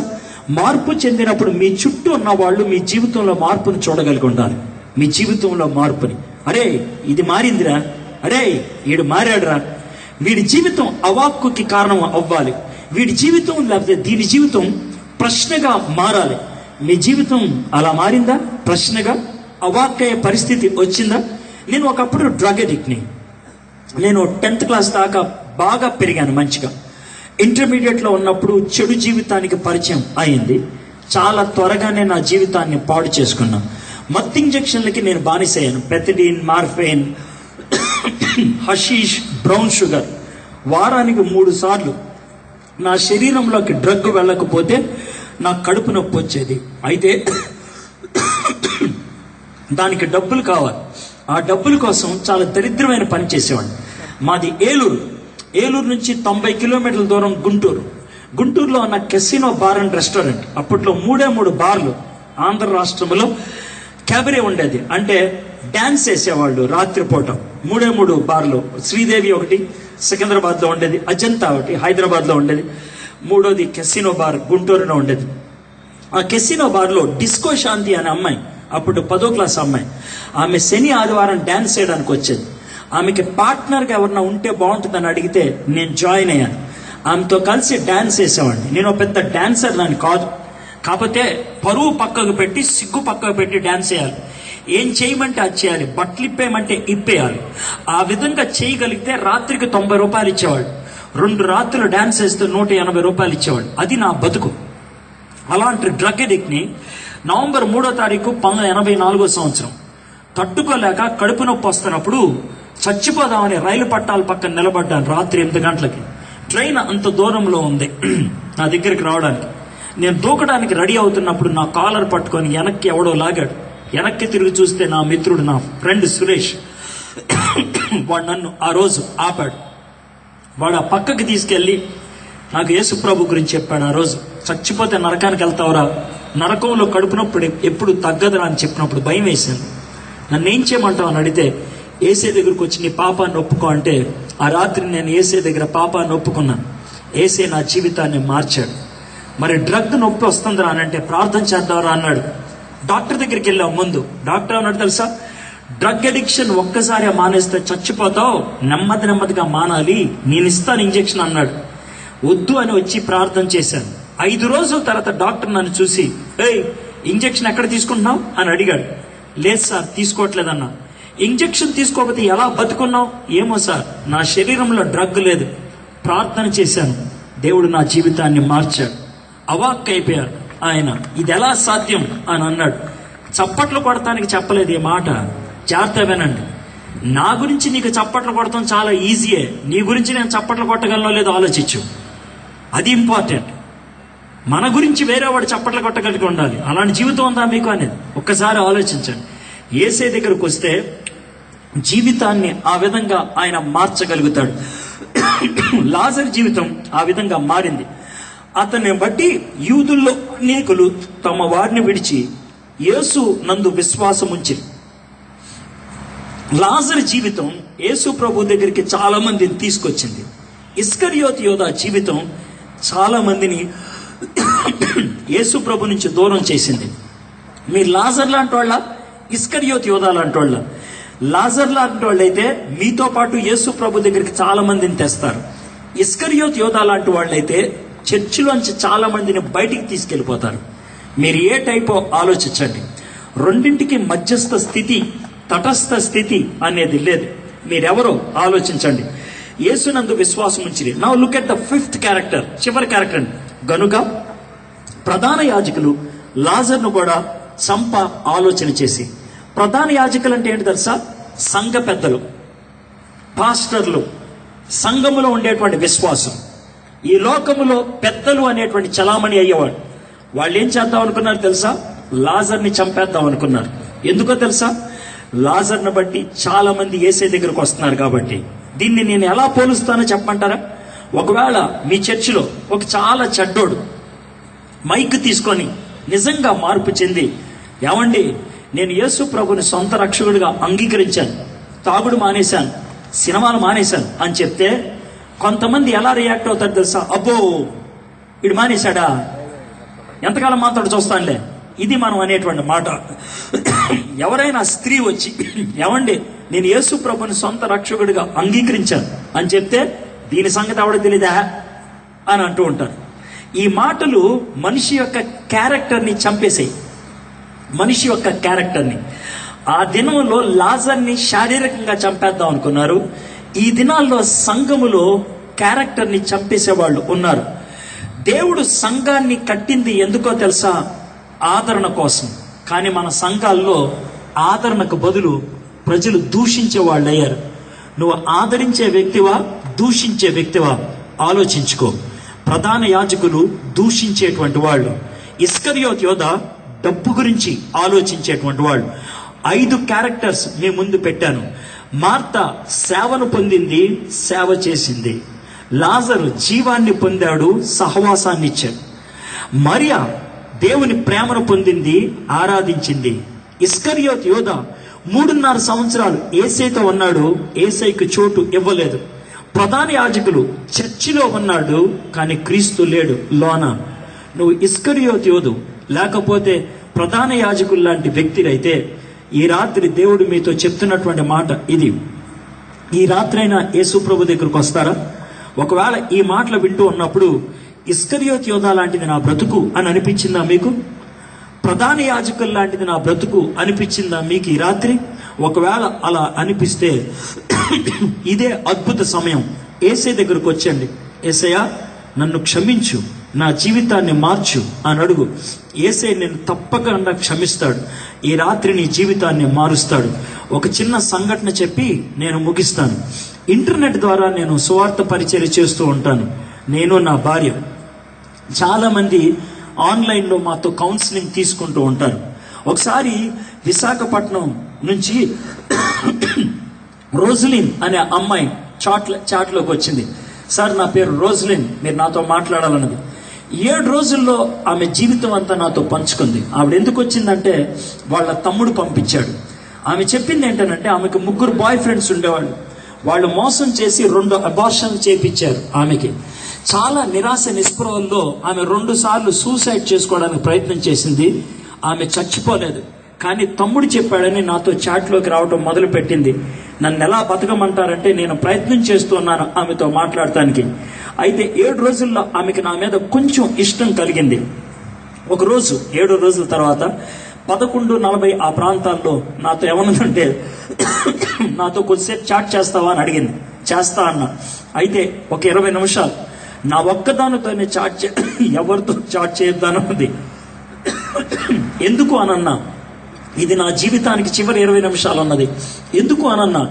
మార్పు చెందినప్పుడు మీ చుట్టూ ఉన్న వాళ్ళు మీ జీవితంలో మార్పును చూడగలిగి ఉండాలి. మీ జీవితంలో మార్పుని, అరే ఇది మారిందిరా, అరే వీడు మారాడురా. వీడి జీవితం అవాక్కుకి కారణం అవ్వాలి. వీడి జీవితం లేకపోతే దీని జీవితం ప్రశ్నగా మారాలి. మీ జీవితం అలా మారిందా? ప్రశ్నగా అవాక్కయ్యే పరిస్థితి వచ్చిందా? నేను ఒకప్పుడు డ్రగ్ అడిక్ట్ని. నేను 10th క్లాస్ దాకా బాగా పెరిగాను మంచిగా. ఇంటర్మీడియట్లో ఉన్నప్పుడు చెడు జీవితానికి పరిచయం అయింది. చాలా త్వరగానే నా జీవితాన్ని పాడు చేసుకున్నా. మత్తు ఇంజెక్షన్లకి నేను బానిసయ్యాను. పెథడిన్, మార్ఫైన్, హషీష్, బ్రౌన్ షుగర్. వారానికి 3 సార్లు నా శరీరంలోకి డ్రగ్ వెళ్ళకపోతే నా కడుపు నొప్పి వచ్చేది. అయితే దానికి డబ్బులు కావాలి. ఆ డబ్బుల కోసం చాలా దరిద్రమైన పని చేసేవాడిని. మాది ఏలూరు నుంచి 90 కిలోమీటర్ల దూరం గుంటూరులో ఉన్న కెసినో బార్ అండ్ రెస్టారెంట్. అప్పట్లో 3 బార్లు ఆంధ్ర రాష్ట్రంలో క్యాబరే ఉండేది. అంటే డాన్స్ వేసేవాళ్ళు రాత్రిపూట. 3 బార్లు. శ్రీదేవి ఒకటి సికింద్రాబాద్ లో ఉండేది, అజంతా ఒకటి హైదరాబాద్ లో ఉండేది, 3వది కెసినో బార్ గుంటూరులో ఉండేది. ఆ కెసినో బార్ లో డిస్కో శాంతి అనే అమ్మాయి, అప్పుడు 10వ క్లాస్ అమ్మాయి, ఆమె శని ఆదివారం డాన్స్ చేయడానికి వచ్చేది. ఆమెకి పార్ట్నర్గా ఎవరన్నా ఉంటే బాగుంటుందని అడిగితే నేను జాయిన్ అయ్యాను. ఆమెతో కలిసి డాన్స్ వేసేవాడిని. నేను పెద్ద డాన్సర్ దాన్ని కాదు, కాకపోతే పరువు పక్కకు పెట్టి సిగ్గు పక్కకు పెట్టి డాన్స్ చేయాలి. ఏం చేయమంటే అది చేయాలి, బట్టలు ఇప్పేయమంటే ఇప్పేయాలి. ఆ విధంగా చేయగలిగితే రాత్రికి 90 రూపాయలు ఇచ్చేవాడు. 2 రాత్రులు డాన్స్ వేస్తే 180 రూపాయలు ఇచ్చేవాడు. అది నా బతుకు. అలాంటి డ్రగ్ అడిక్ట్ని నవంబర్ 3వ తారీఖు 1984 సంవత్సరం తట్టుకోలేక కడుపు నొప్పి వస్తున్నప్పుడు చచ్చిపోదామని రైలు పట్టాల పక్కన నిలబడ్డాను. రాత్రి 8 గంటలకి. ట్రైన్ అంత దూరంలో ఉంది నా దగ్గరికి రావడానికి. నేను దూకడానికి రెడీ అవుతున్నప్పుడు నా కాలర్ పట్టుకొని వెనక్కి ఎవడో లాగాడు. వెనక్కి తిరిగి చూస్తే నా మిత్రుడు, నా ఫ్రెండ్ సురేష్. వాడు నన్ను ఆ రోజు ఆపాడు. వాడు ఆ పక్కకి తీసుకెళ్ళి నాకు యేసు ప్రభు గురించి చెప్పాడు. ఆ రోజు చచ్చిపోతే నరకానికి వెళ్తావురా, నరకంలో కడుపు నొప్పి ఎప్పుడు తగ్గదురా అని చెప్పినప్పుడు భయం వేసింది. నన్ను ఏం చేయమంటావు అని అడిగితే ఏసే దగ్గరకు వచ్చి నీ పాపాన్ని ఒప్పుకో అంటే ఆ రాత్రి నేను ఏసే దగ్గర పాపాన్ని ఒప్పుకున్నాను. ఏసే నా జీవితాన్ని మార్చాడు. మరి డ్రగ్ నొప్పి వస్తుందిరా అని అంటే ప్రార్థన చేద్దాంరా అన్నాడు. డాక్టర్ దగ్గరికి వెళ్ళాం. ముందు డాక్టర్ అన్నాడు తెలుసా, డ్రగ్ అడిక్షన్ ఒక్కసారి మానేస్తే చచ్చిపోతావు, నెమ్మదిగా మానాలి, నేను ఇస్తాను ఇంజెక్షన్ అన్నాడు. వద్దు అని వచ్చి ప్రార్థన చేశాను. 5 రోజుల తర్వాత డాక్టర్ నన్ను చూసి, ఏయ్ ఇంజెక్షన్ ఎక్కడ తీసుకుంటున్నావు అని అడిగాడు. లేదు సార్ తీసుకోవట్లేదన్నా. ఇంజెక్షన్ తీసుకోకపోతే ఎలా బతుకున్నావు? ఏమో సార్, నా శరీరంలో డ్రగ్ లేదు. ప్రార్థన చేశాను, దేవుడు నా జీవితాన్ని మార్చాడు. అవాక్కైపోయారు ఆయన. ఇది ఎలా సాధ్యం అని అన్నాడు. చప్పట్లు కొడటానికి చెప్పలేదు ఈ మాట, జాగ్రత్త వినండి. నా గురించి నీకు చప్పట్లు కొడతాం చాలా ఈజీయే, నీ గురించి నేను చప్పట్లు కొట్టగలనో లేదో ఆలోచించు, అది ఇంపార్టెంట్. మన గురించి వేరే వాడు చప్పట్లు కొట్టగలిగి ఉండాలి. అలాంటి జీవితం ఉందా మీకు అనేది ఒక్కసారి ఆలోచించండి. యేసే దగ్గరకు వస్తే జీవితాన్ని ఆ విధంగా ఆయన మార్చగలుగుతాడు. లాజరు జీవితం ఆ విధంగా మారింది. అతన్ని బట్టి యూదుల్లో అనేకులు తమ వారిని విడిచి యేసు నందు విశ్వాసం ఉంచిరి. లాజరు జీవితం యేసు ప్రభు దగ్గరికి చాలా మందిని తీసుకొచ్చింది. ఇస్కరియోతు యోధా జీవితం చాలా మందిని యేసు ప్రభు నుంచి దూరం చేసింది. మీరు లాజర్ లాంటి వాళ్ళ, ఇస్కరియోతు యోధా లాంటి వాళ్ళ? లాజర్ లాంటి వాళ్ళు అయితే మీతో పాటు యేసు ప్రభు దగ్గరికి చాలా మందిని తెస్తారు. ఇస్కరియోతు యోధా లాంటి వాళ్ళైతే చర్చిలోంచి చాలా మందిని బయటికి తీసుకెళ్ళిపోతారు. మీరు ఏ టైపో ఆలోచించండి. రెండింటికి మధ్యస్థ స్థితి, తటస్థ స్థితి అనేది లేదు. మీరెవరో ఆలోచించండి. యేసునందు విశ్వాసం ఉంచిరి. Now look at the 5th character, చివరి క్యారెక్టర్. గనుక ప్రధాన యాజకులు లాజర్ను కూడా చంప ఆలోచన చేసి. ప్రధాన యాజకులు అంటే ఏంటి తెలుసా? సంఘ పెద్దలు, పాస్టర్లు, సంఘములో ఉండేటువంటి విశ్వాసం. ఈ లోకములో పెద్దలు అనేటువంటి చలామణి అయ్యేవాడు. వాళ్ళు ఏం చేద్దాం అనుకున్నారు తెలుసా? లాజర్ని చంపేద్దాం అనుకున్నారు. ఎందుకో తెలుసా? లాజర్ని బట్టి చాలా మంది యేసే దగ్గరకు వస్తున్నారు కాబట్టి. దీన్ని నేను ఎలా పోలుస్తానో చెప్పమంటారా? ఒకవేళ మీ చర్చిలో ఒక చాలా చెడ్డోడు మైక్ తీసుకొని నిజంగా మార్పు చెంది, ఏమండి నేను యేసు ప్రభుని సొంత రక్షకుడిగా అంగీకరించాను, తాగుడు మానేశాను, సినిమాలు మానేశాను అని చెప్తే కొంతమంది ఎలా రియాక్ట్ అవుతారు తెలుసా? అబ్బో వీడు మానేశాడా, ఎంతకాలం మాత్రం చూస్తానులే, ఇది మనం అనేటువంటి మాట. ఎవరైనా స్త్రీ వచ్చి ఏమండి నేను యేసు ప్రభుని సొంత రక్షకుడిగా అంగీకరించాను అని చెప్తే దీని సంగతి ఎవడో తెలీదా అని అంటూ ఉంటారు. ఈ మాటలు మనిషి యొక్క క్యారెక్టర్ని చంపేసాయి. మనిషి యొక్క క్యారెక్టర్ని. ఆ దినంలో లాజర్ని శారీరకంగా చంపేద్దాం అనుకున్నారు. ఈ దినాల్లో సంఘములో క్యారెక్టర్ని చంపేసే వాళ్ళు ఉన్నారు. దేవుడు సంఘాన్ని కట్టింది ఎందుకో తెలుసా? ఆదరణ కోసం. కానీ మన సంఘాల్లో ఆదరణకు బదులు ప్రజలు దూషించే వాళ్ళు అయ్యారు. నువ్వు ఆదరించే వ్యక్తివా, దూషించే వ్యక్తివా? ఆలోచించుకో. ప్రధాన యాజకులు దూషించేటువంటి వాళ్ళు. ఇస్కరియోతు యోధా డబ్బు గురించి ఆలోచించేటువంటి వాళ్ళు. 5 క్యారెక్టర్స్ మీ ముందు పెట్టాను. మార్తా సేవను పొందింది, సేవ చేసింది. లాజరు జీవాన్ని పొందాడు, సహవాసాన్ని ఇచ్చాడు. మరియా దేవుని ప్రేమను పొందింది, ఆరాధించింది. ఇస్కరియోతు యోధా 3.5 సంవత్సరాలు యేసయ్యతో ఉన్నాడు, యేసయ్యకు చోటు ఇవ్వలేదు. ప్రధాన యాజకులు చర్చిలో ఉన్నాడు, కానీ క్రీస్తు లేడు లోన. నువ్వు ఇస్కరియోతు యోధు లేకపోతే ప్రధాన యాజకులు లాంటి వ్యక్తులైతే ఈ రాత్రి దేవుడు మీతో చెప్తున్నటువంటి మాట ఇది. ఈ రాత్రైనా యేసు ప్రభు దగ్గరకు వస్తారా? ఒకవేళ ఈ మాటలు వింటూ ఉన్నప్పుడు ఇస్కరియోతు యోధా లాంటిది నా బ్రతుకు అని అనిపించిందా మీకు? ప్రధాన యాజకులు లాంటిది నా బ్రతుకు అనిపించిందా మీకు ఈ రాత్రి? ఒకవేళ అలా అనిపిస్తే ఇదే అద్భుత సమయం. యేసే దగ్గరకు వచ్చండి. యేసయ్యా నన్ను క్షమించు, నా జీవితాన్ని మార్చు అని అడుగు. యేసే నేను తప్పకుండా క్షమిస్తాడు. ఈ రాత్రి నీ జీవితాన్ని మారుస్తాడు. ఒక చిన్న సంఘటన చెప్పి నేను ముగిస్తాను. ఇంటర్నెట్ ద్వారా నేను సువార్త పరిచర్య చేస్తూ ఉంటాను. నేను నా భార్య. చాలా మంది ఆన్లైన్లో మాతో కౌన్సిలింగ్ తీసుకుంటూ ఉంటారు. ఒకసారి విశాఖపట్నం నుంచి రోజ్లిన్ అనే అమ్మాయి చాట్లోకి వచ్చింది. సార్ నా పేరు రోజ్లిన్, మీరు నాతో మాట్లాడాలన్నది. 7 రోజుల్లో ఆమె జీవితం అంతా నాతో పంచుకుంది. ఆవిడ ఎందుకు వచ్చిందంటే వాళ్ళ తమ్ముడు పంపించాడు. ఆమె చెప్పింది ఏంటంటే ఆమెకు 3 బాయ్ ఫ్రెండ్స్ ఉండేవాళ్ళు. వాళ్ళు మోసం చేసి 2 అబార్షన్లు చేపించారు ఆమెకి. చాలా నిరాశ నిస్పృహల్లో ఆమె 2 సార్లు సూసైడ్ చేసుకోవడానికి ప్రయత్నం చేసింది. ఆమె చచ్చిపోలేదు. కానీ తమ్ముడు చెప్పాడని నాతో చాట్లోకి రావడం మొదలు పెట్టింది. నన్ను ఎలా బతకమంటారంటే నేను ప్రయత్నం చేస్తున్నాను ఆమెతో మాట్లాడటానికి. అయితే 7 రోజుల్లో ఆమెకి నా మీద కొంచెం ఇష్టం కలిగింది. ఒకరోజు 7 రోజుల తర్వాత 11:40 ఆ ప్రాంతాల్లో నాతో ఏమన్నదంటే, నాతో కొద్దిసేపు చాట్ చేస్తావా అని అడిగింది. చేస్తా అన్న. అయితే ఒక 20 నిమిషాలు నా ఒక్కదానితోనే ఎవరితో చాట్ చేయొద్దన్నది. ఎందుకు అనన్నా, ఇది నా జీవితానికి చివరి 20 నిమిషాలు అన్నది. ఎందుకు అనన్నా,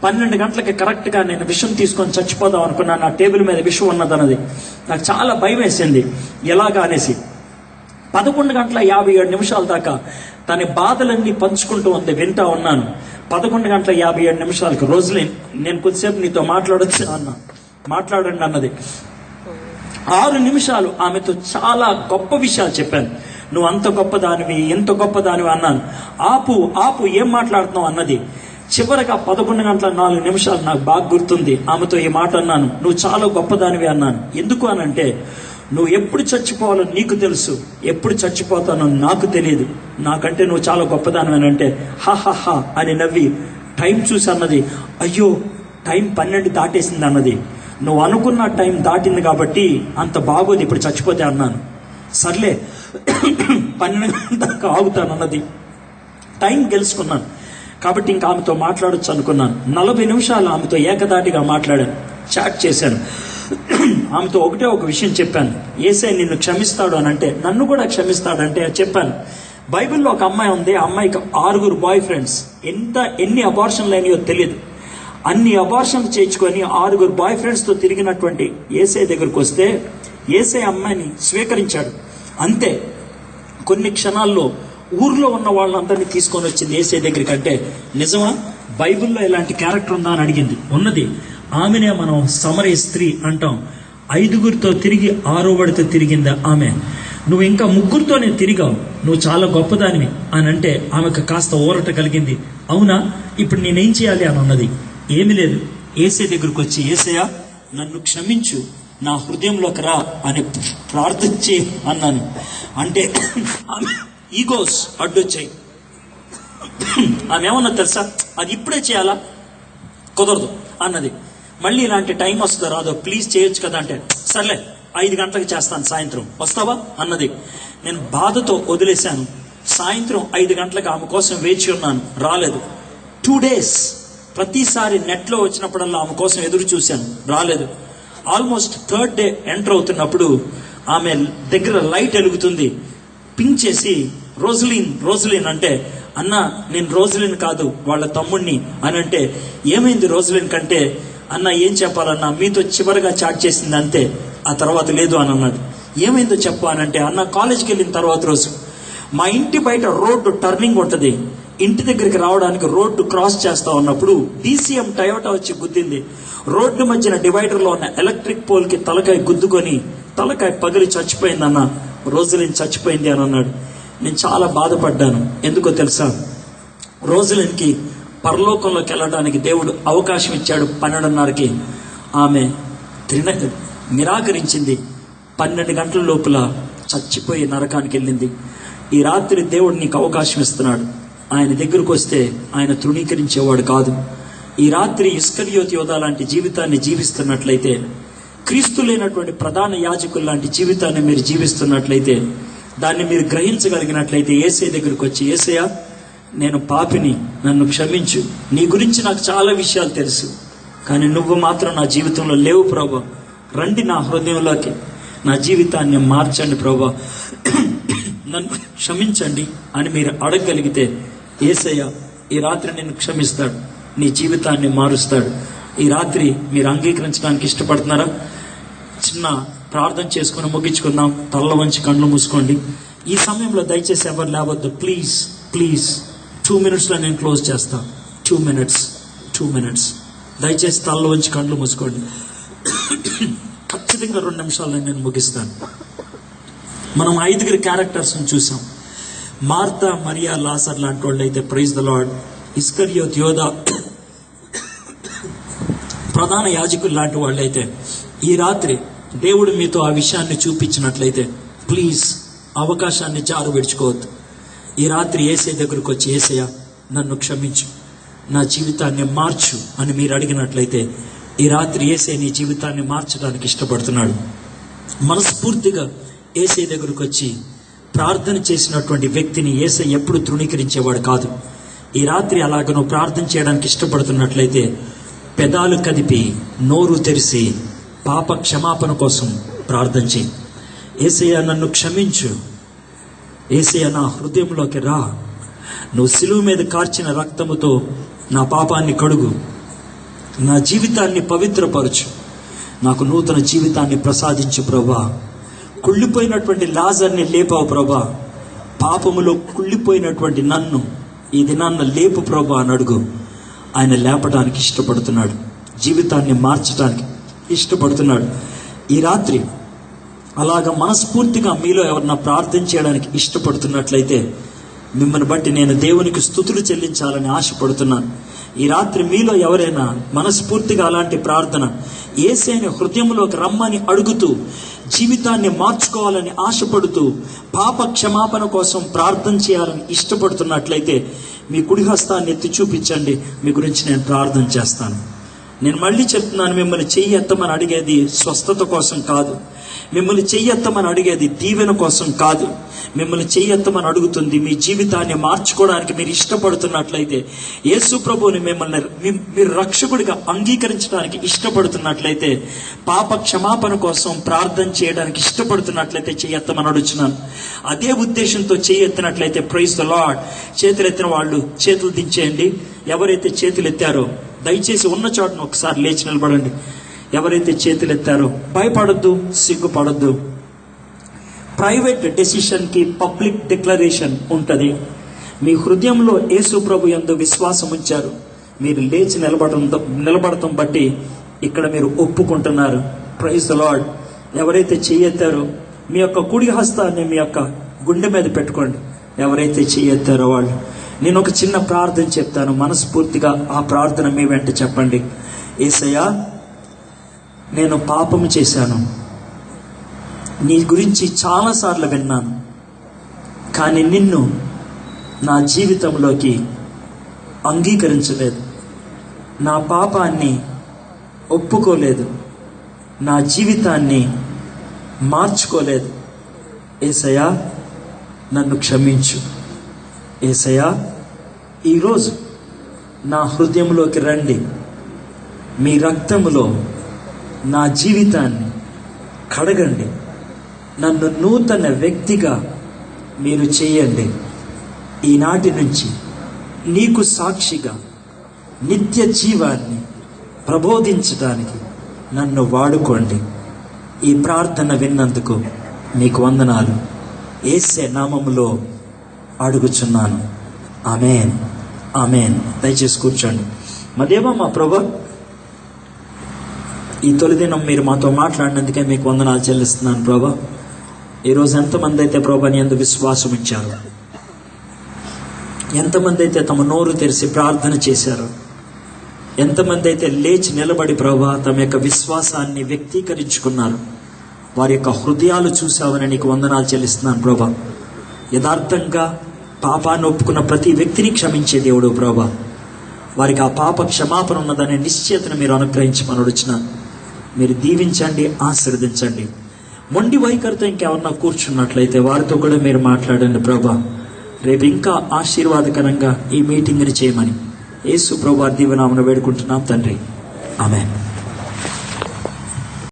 12 గంటలకి కరెక్ట్గా నేను విషం తీసుకొని చచ్చిపోదాం అనుకున్నా. నా టేబుల్ మీద విషం ఉన్నదన్నది. నాకు చాలా భయం వేసింది ఎలాగా అనేసి. 11:57 దాకా తన బాధలన్నీ పంచుకుంటూ ఉంది, వింటా ఉన్నాను. 11:57 రోజులేన్, నేను కొద్దిసేపు నీతో మాట్లాడొచ్చు అన్నా. మాట్లాడండి అన్నది. 6 నిమిషాలు ఆమెతో చాలా గొప్ప విషయాలు చెప్పాను. నువ్వు అంత గొప్పదానివి, ఎంత గొప్పదానివి అన్నాను. ఆపు ఏం మాట్లాడుతున్నావు అన్నది. చివరగా 11:04 నాకు బాగా గుర్తుంది. ఆమెతో ఈ మాట అన్నాను, నువ్వు చాలా గొప్పదానివి అన్నాను. ఎందుకు అనంటే, నువ్వు ఎప్పుడు చచ్చిపోవాలో నీకు తెలుసు, ఎప్పుడు చచ్చిపోతానో నాకు తెలియదు. నాకంటే నువ్వు చాలా గొప్పదానివి అని అంటే హా అని నవ్వి టైం చూసి అన్నది, అయ్యో టైం 12 దాటేసింది అన్నది. నువ్వు అనుకున్న టైం దాటింది కాబట్టి అంత బాగోదు ఇప్పుడు చచ్చిపోతే అన్నాను. సర్లే 12 దాకా ఆగుతాను అన్నది. టైం గెలుచుకున్నాను కాబట్టి ఇంకా ఆమెతో మాట్లాడొచ్చు అనుకున్నాను. 40 నిమిషాలు ఆమెతో ఏకదాటిగా మాట్లాడాను, చాట్ చేశాను. ఆమెతో ఒక విషయం చెప్పాను. యేసయ్య నిన్ను క్షమిస్తాడు అని అంటే, నన్ను కూడా క్షమిస్తాడంటే చెప్పాను. బైబిల్లో ఒక అమ్మాయి ఉంది. ఆ అమ్మాయికి 6 బాయ్ ఫ్రెండ్స్. ఎన్ని అబార్షన్లు అయినాయో తెలియదు. అన్ని అబార్షన్లు చేయించుకొని 6 బాయ్ ఫ్రెండ్స్తో తిరిగినటువంటి యేసయ్య దగ్గరకు వస్తే యేసయ్య అమ్మాయిని స్వీకరించాడు. అంతే, కొన్ని క్షణాల్లో ఊర్లో ఉన్న వాళ్ళందరినీ తీసుకొని వచ్చింది యేసయ్య దగ్గరికి. అంటే నిజమా, బైబిల్లో ఇలాంటి క్యారెక్టర్ ఉందా అని అడిగింది. ఉన్నది. ఆమెనే మనం సమరయ స్త్రీ అంటాం. 5గురితో తిరిగి 6వడితో తిరిగిందా ఆమె. నువ్వు ఇంకా 3గురితోనే తిరిగావు, నువ్వు చాలా గొప్పదానివి అని అంటే ఆమెకు కాస్త ఊరట కలిగింది. అవునా, ఇప్పుడు నేనేం చేయాలి అని అన్నది. ఏమి లేదు, యేసయ్య దగ్గరకు వచ్చి, యేసయ్య నన్ను క్షమించు, నా హృదయంలోకి రా అని ప్రార్థించి అన్నాను. అంటే ఆమె ఈగోస్ అడ్డొచ్చాయి. ఆమె ఏమన్నా తెలుసా, అది ఇప్పుడే చేయాలా, కుదరదు అన్నది. మళ్ళీ ఇలాంటి టైం వస్తుందో రాదో, ప్లీజ్ చేయొచ్చు కదా అంటే, సర్లే 5 గంటలకు చేస్తాను, సాయంత్రం వస్తావా అన్నది. నేను బాధతో వదిలేశాను. సాయంత్రం 5 గంటలకు ఆమె కోసం వేచి ఉన్నాను, రాలేదు. 2 days ప్రతిసారి నెట్లో వచ్చినప్పుడల్లా ఆమె కోసం ఎదురు చూశాను, రాలేదు. ఆల్మోస్ట్ 3rd day ఎంటర్ అవుతున్నప్పుడు ఆమె దగ్గర లైట్ వెలుగుతుంది. పింక్ చేసి రోజ్లిన్ అంటే, అన్నా నేను రోజ్లిన్ కాదు, వాళ్ళ తమ్ముడిని అని అంటే, ఏమైంది రోజ్లిన్ కంటే, అన్న ఏం చెప్పాలన్నా, మీతో చివరిగా చాట్ చేసింది అంతే, ఆ తర్వాత లేదు అని అన్నాడు. ఏమైందో చెప్పు అని అంటే, అన్న కాలేజ్కి వెళ్ళిన తర్వాత రోజు మా ఇంటి బయట రోడ్డు టర్నింగ్ ఉంటుంది, ఇంటి దగ్గరికి రావడానికి రోడ్డు క్రాస్ చేస్తా ఉన్నప్పుడు DCM టయోటా వచ్చి గుద్దింది. రోడ్డు మధ్యన డివైడర్లో ఉన్న ఎలక్ట్రిక్ పోల్కి తలకాయ గుద్దుకొని తలకాయ పగిలి చచ్చిపోయిందన్న, రోజ్లిన్ చచ్చిపోయింది అని అన్నాడు. నేను చాలా బాధపడ్డాను. ఎందుకో తెలుసా, రోజ్లిన్కి పరలోకంలోకి వెళ్ళడానికి దేవుడు అవకాశం ఇచ్చాడు 12:30కి. ఆమె నిరాకరించింది. 12 గంటల లోపల చచ్చిపోయి నరకానికి వెళ్ళింది. ఈ రాత్రి దేవుడు నీకు అవకాశం ఇస్తున్నాడు. ఆయన దగ్గరకు వస్తే ఆయన తృణీకరించేవాడు కాదు. ఈ రాత్రి ఇస్కరియోతు యోధా లాంటి జీవితాన్ని జీవిస్తున్నట్లయితే, క్రీస్తు లేనటువంటి ప్రధాన యాజకులు లాంటి జీవితాన్ని మీరు జీవిస్తున్నట్లయితే, దాన్ని మీరు గ్రహించగలిగినట్లయితే యేసయ్య దగ్గరకు వచ్చి, యేసయ్య నేను పాపిని, నన్ను క్షమించు, నీ గురించి నాకు చాలా విషయాలు తెలుసు, కానీ నువ్వు మాత్రం నా జీవితంలో లేవు ప్రభా, రండి నా హృదయంలోకి, నా జీవితాన్ని మార్చండి ప్రభా, నన్ను క్షమించండి అని మీరు అడగగలిగితే యేసయ్య ఈ రాత్రి నిన్ను క్షమిస్తాడు, నీ జీవితాన్ని మారుస్తాడు. ఈ రాత్రి మీరు అంగీకరించడానికి ఇష్టపడుతున్నారా? చిన్న ప్రార్థన చేసుకుని ముగించుకుందాం. తల్ల వంచి కళ్ళు మూసుకోండి. ఈ సమయంలో దయచేసి ఎవరు లేవద్దు, ప్లీజ్ 2 minutesలో నేను క్లోజ్ చేస్తాను. 2 minutes దయచేసి తల్ల వంచి కళ్ళు మూసుకోండి. ఖచ్చితంగా 2 నిమిషాల్లో నేను ముగిస్తాను. మనం 5 క్యారెక్టర్స్ చూసాం. మార్తా, మరియా, లాజర్ లాంటి వాళ్ళు అయితే ప్రైజ్ ద లార్డ్. ఇస్కరియోతు యోధా ప్రధాన యాజకులు లాంటి వాళ్ళు అయితే ఈ రాత్రి దేవుడు మీతో ఆ విషయాన్ని చూపించినట్లయితే ప్లీజ్ అవకాశాన్ని జారు విడుచుకోవద్దు. ఈ రాత్రి యేసయ్య దగ్గరకు వచ్చి, యేసయ్య నన్ను క్షమించు, నా జీవితాన్ని మార్చు అని మీరు అడిగినట్లయితే ఈ రాత్రి యేసయ్య నీ జీవితాన్ని మార్చడానికి ఇష్టపడుతున్నాడు. మనస్ఫూర్తిగా యేసయ్య దగ్గరకు వచ్చి ప్రార్థన చేసినటువంటి వ్యక్తిని యేసయ్య ఎప్పుడు తృణీకరించేవాడు కాదు. ఈ రాత్రి అలాగ నువ్వు ప్రార్థన చేయడానికి ఇష్టపడుతున్నట్లయితే పెదాలు కదిపి నోరు తెరిచి పాప క్షమాపణ కోసం ప్రార్థన చేయి. యేసయ్య నన్ను క్షమించు, యేసయ్య నా హృదయంలోకి రా, నువ్వు సిలువ మీద కార్చిన రక్తముతో నా పాపాన్ని కడుగు, నా జీవితాన్ని పవిత్రపరచు, నాకు నూతన జీవితాన్ని ప్రసాదించు ప్రభా. కుళ్ళిపోయినటువంటి లాజర్ని లేపావు ప్రభా, పాపములో కుళ్ళిపోయినటువంటి నన్ను ఈ దినాన్న లేపు ప్రభా అని అడుగు. ఆయన లేపడానికి ఇష్టపడుతున్నాడు, జీవితాన్ని మార్చడానికి ఇష్టపడుతున్నాడు. ఈ రాత్రి అలాగ మనస్ఫూర్తిగా మీలో ఎవరన్నా ప్రార్థన చేయడానికి ఇష్టపడుతున్నట్లయితే మిమ్మల్ని బట్టి నేను దేవునికి స్తుతులు చెల్లించాలని ఆశపడుతున్నాను. ఈ రాత్రి మీలో ఎవరైనా మనస్ఫూర్తిగా అలాంటి ప్రార్థన యేసయ్యని హృదయంలోకి రమ్మని అడుగుతూ జీవితాన్ని మార్చుకోవాలని ఆశపడుతూ పాప క్షమాపణ కోసం ప్రార్థన చేయాలని ఇష్టపడుతున్నట్లయితే మీ కుడి హస్తాన్ని ఎత్తి చూపించండి, మీ గురించి నేను ప్రార్థన చేస్తాను. నేను మళ్ళీ చెప్తున్నాను, మిమ్మల్ని చెయ్యి ఎత్తమని అడిగేది స్వస్థత కోసం కాదు, మిమ్మల్ని చెయ్యెత్తమని అడిగేది దీవెన కోసం కాదు. మిమ్మల్ని చెయ్యెత్తమని అడుగుతుంది మీ జీవితాన్ని మార్చుకోవడానికి మీరు ఇష్టపడుతున్నట్లయితే, యేసు ప్రభువుని మిమ్మల్ని మీరు రక్షకుడిగా అంగీకరించడానికి ఇష్టపడుతున్నట్లయితే, పాప క్షమాపణ కోసం ప్రార్థన చేయడానికి ఇష్టపడుతున్నట్లయితే చెయ్యెత్తమని అడుగుతున్నాను. అదే ఉద్దేశంతో చెయ్యెత్తినట్లయితే ప్రైజ్ ద లార్డ్. చేతులు ఎత్తిన వాళ్ళు చేతులు దించేయండి. ఎవరైతే చేతులు ఎత్తారో దయచేసి ఉన్న చోటను ఒకసారి లేచి నిలబడండి. ఎవరైతే చేతులు ఎత్తారో భయపడద్దు, సిగ్గుపడద్దు. ప్రైవేట్ డెసిషన్కి పబ్లిక్ డిక్లరేషన్ ఉంటుంది. మీ హృదయంలో యేసు ప్రభు యందు విశ్వాసం ఉంచారు, మీరు లేచి నిలబడటం బట్టి ఇక్కడ మీరు ఒప్పుకుంటున్నారు. Praise the lord. ఎవరైతే చెయ్యెత్తారో మీ యొక్క కుడి హస్తాన్ని మీ యొక్క గుండె మీద పెట్టుకోండి. ఎవరైతే చెయ్యెత్తారో వాళ్ళు, నేను ఒక చిన్న ప్రార్థన చెప్తాను, మనస్ఫూర్తిగా ఆ ప్రార్థన మీ వెంట చెప్పండి. యేసయ్యా, నేను పాపము చేశాను, నీ గురించి చాలాసార్లు విన్నాను, కానీ నిన్ను నా జీవితంలోకి అంగీకరించలేదు, నా పాపాన్ని ఒప్పుకోలేదు, నా జీవితాన్ని మార్చుకోలేదు. యేసయ్యా, నన్ను క్షమించు. యేసయ్యా, ఈరోజు నా హృదయంలోకి రండి, మీ రక్తములో నా జీవితాన్ని కడగండి, నన్ను నూతన వ్యక్తిగా మీరు చేయండి. ఈనాటి నుంచి నీకు సాక్షిగా నిత్య జీవాన్ని ప్రబోధించడానికి నన్ను వాడుకోండి. ఈ ప్రార్థన విన్నందుకు మీకు వందనాలు. యేసే నామములో అడుగుచున్నాను. ఆమేన్, ఆమేన్. దయచేసి కూర్చోండి. మా దేవా, మా ప్రభువా, ఈ తొలి దినం మీరు మాతో మాట్లాడినందుకే మీకు వందనాలు చెల్లిస్తున్నాను ప్రభా. ఈరోజు ఎంతమంది అయితే ప్రభా నీ యందు విశ్వాసం ఇచ్చారు, ఎంతమంది అయితే తమ నోరు తెరిచి ప్రార్థన చేశారు, ఎంతమంది అయితే లేచి నిలబడి ప్రభా తమ యొక్క విశ్వాసాన్ని వ్యక్తీకరించుకున్నారు, వారి యొక్క హృదయాలు చూసావని నీకు వందనాలు చెల్లిస్తున్నాను ప్రభా. యథార్థంగా పాపాన్ని ఒప్పుకున్న ప్రతి వ్యక్తిని క్షమించే దేవుడు ప్రభా. వారికి ఆ పాప క్షమాపణ ఉన్నదనే నిశ్చయతను మీరు అనుగ్రహించమని అడుగుచున్నాను. మీరు దీవించండి, ఆశీర్వదించండి. మొండి వైఖరితో ఇంకెవరన్నా కూర్చున్నట్లయితే వారితో కూడా మీరు మాట్లాడండి ప్రభా. రేపు ఇంకా ఆశీర్వాదకరంగా ఈ మీటింగ్ని చేయమని యేసు ప్రభువు దీవెనామమున వేడుకుంటున్నాం తండ్రి. ఆమేన్.